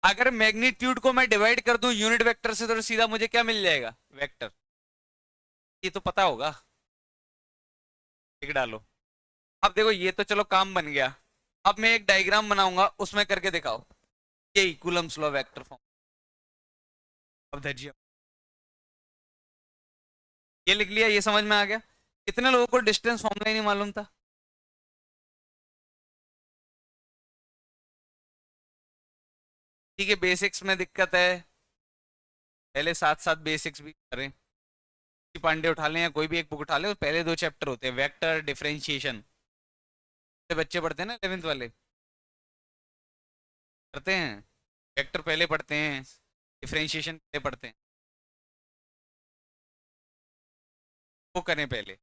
अगर मैग्नीट्यूड को मैं डिवाइड कर दूं यूनिट वेक्टर से तो सीधा मुझे क्या मिल जाएगा? वेक्टर। ये तो पता होगा। लिख डालो। अब देखो ये तो चलो काम बन गया। अब मैं एक डायग्राम बनाऊंगा, उसमें करके दिखाओ। यही कूलम्स लॉ वेक्टर फॉर्म। अब धैर्य, ये लिख लिया, ये समझ में आ गया। कितने लोगों को डिस्टेंस फॉर्मूला ही नहीं मालूम था? ठीक है, बेसिक्स में दिक्कत है, पहले साथ साथ बेसिक्स भी करें। पांडे उठा लें या कोई भी एक बुक उठा ले, पहले 2 चैप्टर होते हैं, वेक्टर डिफरेंशिएशन। बच्चे पढ़ते हैं ना 11th वाले, पढ़ते हैं। वेक्टर पहले पढ़ते हैं, डिफरेंशिएशन पहले पढ़ते हैं। वो करें पहले।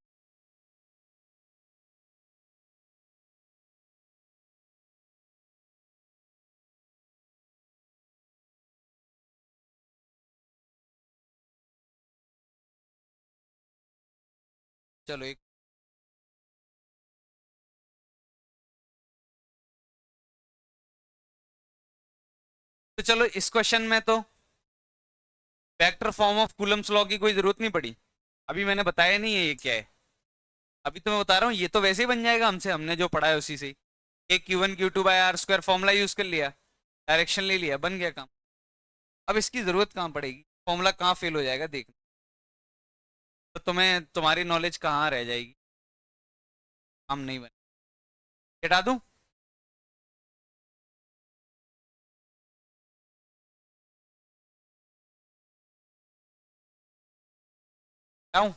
चलो एक, तो चलो इस क्वेश्चन में तो vector form of Coulomb's law की कोई जरूरत नहीं पड़ी। अभी मैंने बताया नहीं है ये क्या है। अभी तो मैं बता रहा हूँ, ये तो वैसे ही बन जाएगा हमसे, हमने जो पढ़ा है उसी से ही। एक Q1 Q2/r² फॉर्मूला यूज कर लिया, डायरेक्शन ले लिया, बन गया काम। अब इसकी जरूरत कहाँ पड़ेगी? फॉर्मूला कहाँ फेल हो जाएगा देखना। तो तुम्हें तुम्हारी नॉलेज कहाँ रह जाएगी? काम नहीं बने। हटा दूं? हटाऊं?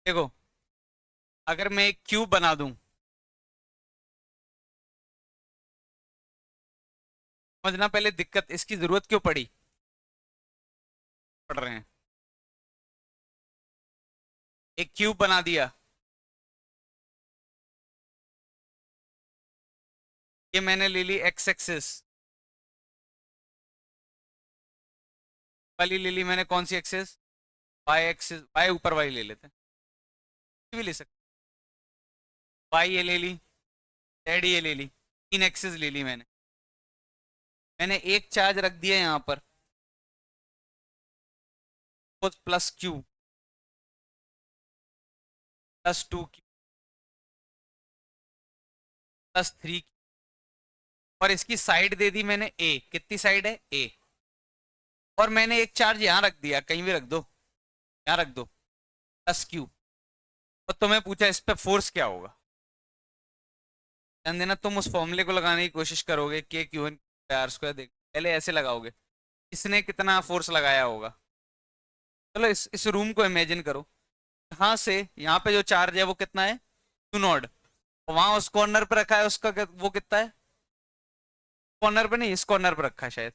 देखो, अगर मैं एक क्यूब बना दूं, समझना पहले दिक्कत इसकी जरूरत क्यों पड़ी, पढ़ रहे हैं। एक क्यूब बना दिया, ये मैंने ले ली एक्स एक्सिस वाली, ले ली मैंने कौन सी एक्सिस? वाई एक्सिस, वाई ऊपर वाई ले लेते हैं, कुछ भी ले सकते। वाई ये ले ली, जेड ये ले ली, 3 एक्सिस ले ली मैंने। मैंने एक चार्ज रख दिया यहाँ पर, +Q +2Q +3, और इसकी साइड दे दी मैंने ए। कितनी साइड है? ए। और मैंने एक चार्ज यहाँ रख दिया, कहीं भी रख दो, यहाँ रख दो, +Q। और तुम्हें पूछा इस पे फोर्स क्या होगा। ध्यान देना, तुम उस फॉर्मूले को लगाने की कोशिश करोगे, K Q1/r²। देख पहले ऐसे लगाओगे, इसने कितना फोर्स लगाया होगा। चलो इस रूम को इमेजिन करो, यहाँ से यहाँ पे जो चार्ज है वो कितना है, क्यू नॉट। वहां उस कॉर्नर पे रखा है, उसका वो कितना है, कॉर्नर पे नहीं, इस कॉर्नर पे रखा है शायद,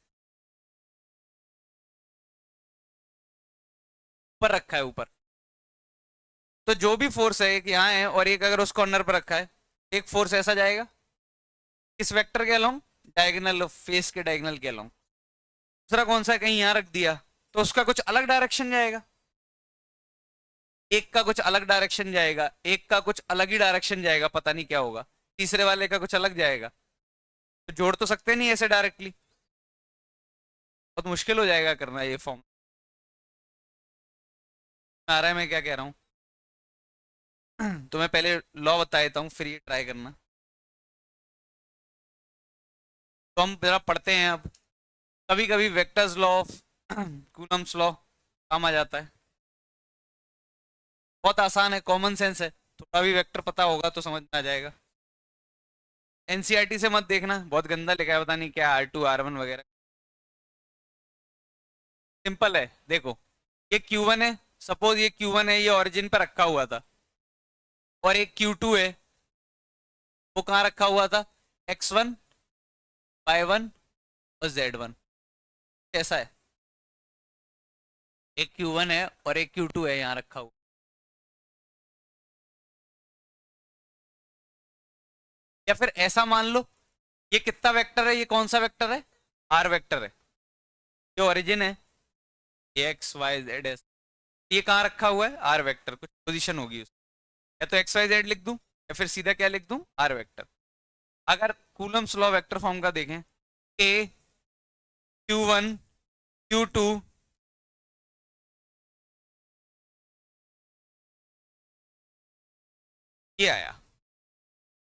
ऊपर रखा है ऊपर। तो जो भी फोर्स है, एक यहाँ है और एक अगर उस कॉर्नर पे रखा है, एक फोर्स ऐसा जाएगा किस वेक्टर के अलोंग, डायगोनल, फेस के डायगोनल के अलोंग। दूसरा कौन सा है, कहीं यहाँ रख दिया तो उसका कुछ अलग डायरेक्शन जाएगा, एक का कुछ अलग डायरेक्शन जाएगा, एक का कुछ अलग ही डायरेक्शन जाएगा, पता नहीं क्या होगा, तीसरे वाले का कुछ अलग जाएगा। तो जोड़ तो सकते नहीं ऐसे डायरेक्टली, बहुत मुश्किल हो जाएगा करना ये फॉर्म। आ रहा है मैं क्या कह रहा हूँ? तो मैं पहले लॉ बता देता हूँ, फिर ये ट्राई करना। तो हम जरा पढ़ते हैं अब। कभी कभी vectors law of Coulomb's law काम आ जाता है, बहुत आसान है, कॉमन सेंस है, थोड़ा भी वेक्टर पता होगा तो समझ में आ जाएगा। एनसीईआरटी से मत देखना, बहुत गंदा लिखा है, पता नहीं क्या R2 R1 वगैरह। सिंपल है, देखो ये Q1 है, सपोज ये Q1 है, ये ओरिजिन पर रखा हुआ था, और एक Q2 है, वो कहाँ रखा हुआ था, X1 Y1 और Z1। कैसा है, एक Q1 है और एक Q2 है यहाँ रखा हुआ। या फिर ऐसा मान लो, ये कितना वेक्टर है, ये कौन सा वेक्टर है, R वेक्टर है, ये ओरिजिन है, ये XYZ, ये कहाँ रखा हुआ है, R वेक्टर, कुछ पोजीशन होगी उसकी, या तो XYZ लिख दूं या फिर सीधा क्या लिख दूं, R वेक्टर। अगर कूलम्स लॉ वेक्टर फॉर्म का देखें, A Q1 Q2 ये आया,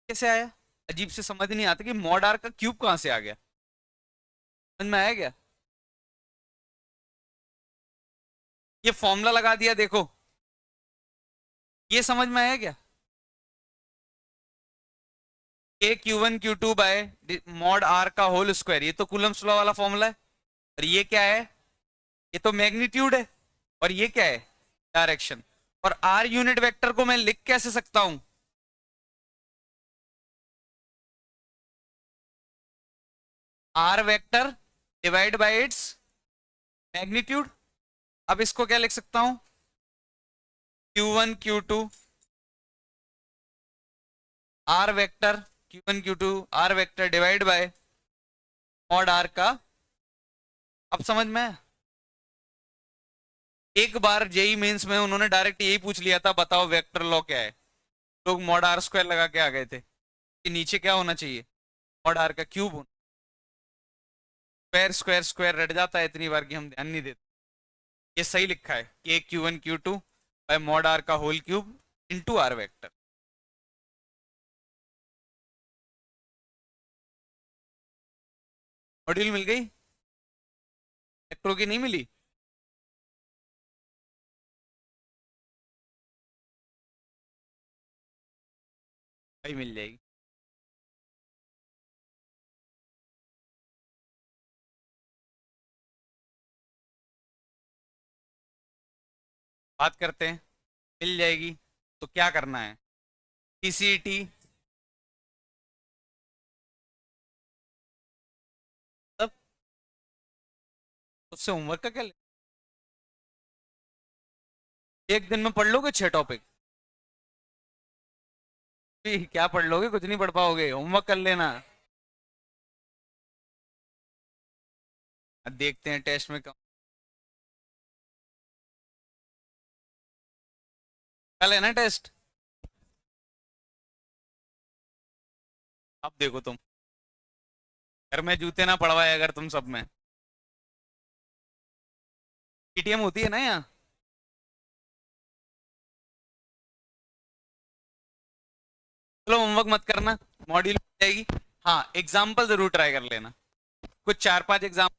कैसे आया, अजीब से समझ नहीं आता कि मॉड आर का क्यूब कहां से आ गया, समझ में आया क्या? ये फॉर्मूला लगा दिया, देखो ये समझ में आया क्या, K Q1 Q2 by mod R का होल स्क्वायर, ये तो कूलम्स लॉ वाला फॉर्मूला है। और ये क्या है, ये तो मैग्नीट्यूड है, और ये क्या है, डायरेक्शन। और आर यूनिट वेक्टर को मैं लिख कैसे सकता हूं, R vector divide by its magnitude. अब इसको क्या लिख सकता हूं, Q1 Q2 R vector, Q1 Q2 R vector divide by mod R का। अब समझ में आया? एक बार जेई मेंस में उन्होंने डायरेक्ट यही पूछ लिया था, बताओ वेक्टर लॉ क्या है, लोग मॉड आर स्क्वायर लगा के आ गए थे कि नीचे क्या होना चाहिए, मॉड आर का क्यूब होना। स्क्वायर स्क्वायर स्क्वायर रट जाता है इतनी बार कि हम ध्यान नहीं देते। ये सही लिखा है, के Q1 Q2 by mod R का whole cube into R vector. Module मिल गई, वेक्टरों की नहीं मिली? भाई मिल जाएगी। बात करते हैं, मिल जाएगी तो क्या करना है, TCT तब उससे होमवर्क का क्या एक दिन में पढ़ लोगे 6 टॉपिक? क्या पढ़ लोगे, कुछ नहीं पढ़ पाओगे, होमवर्क कर लेना। अब देखते हैं टेस्ट में कम। कल है ना टेस्ट, अब देखो तुम, घर में जूते ना पड़वाए अगर तुम सब में। PTM होती है ना यहाँ, चलो होमवर्क मत करना, मॉड्यूल जाएगी। हाँ एग्जाम्पल जरूर ट्राई कर लेना, कुछ 4-5 एग्जाम्पल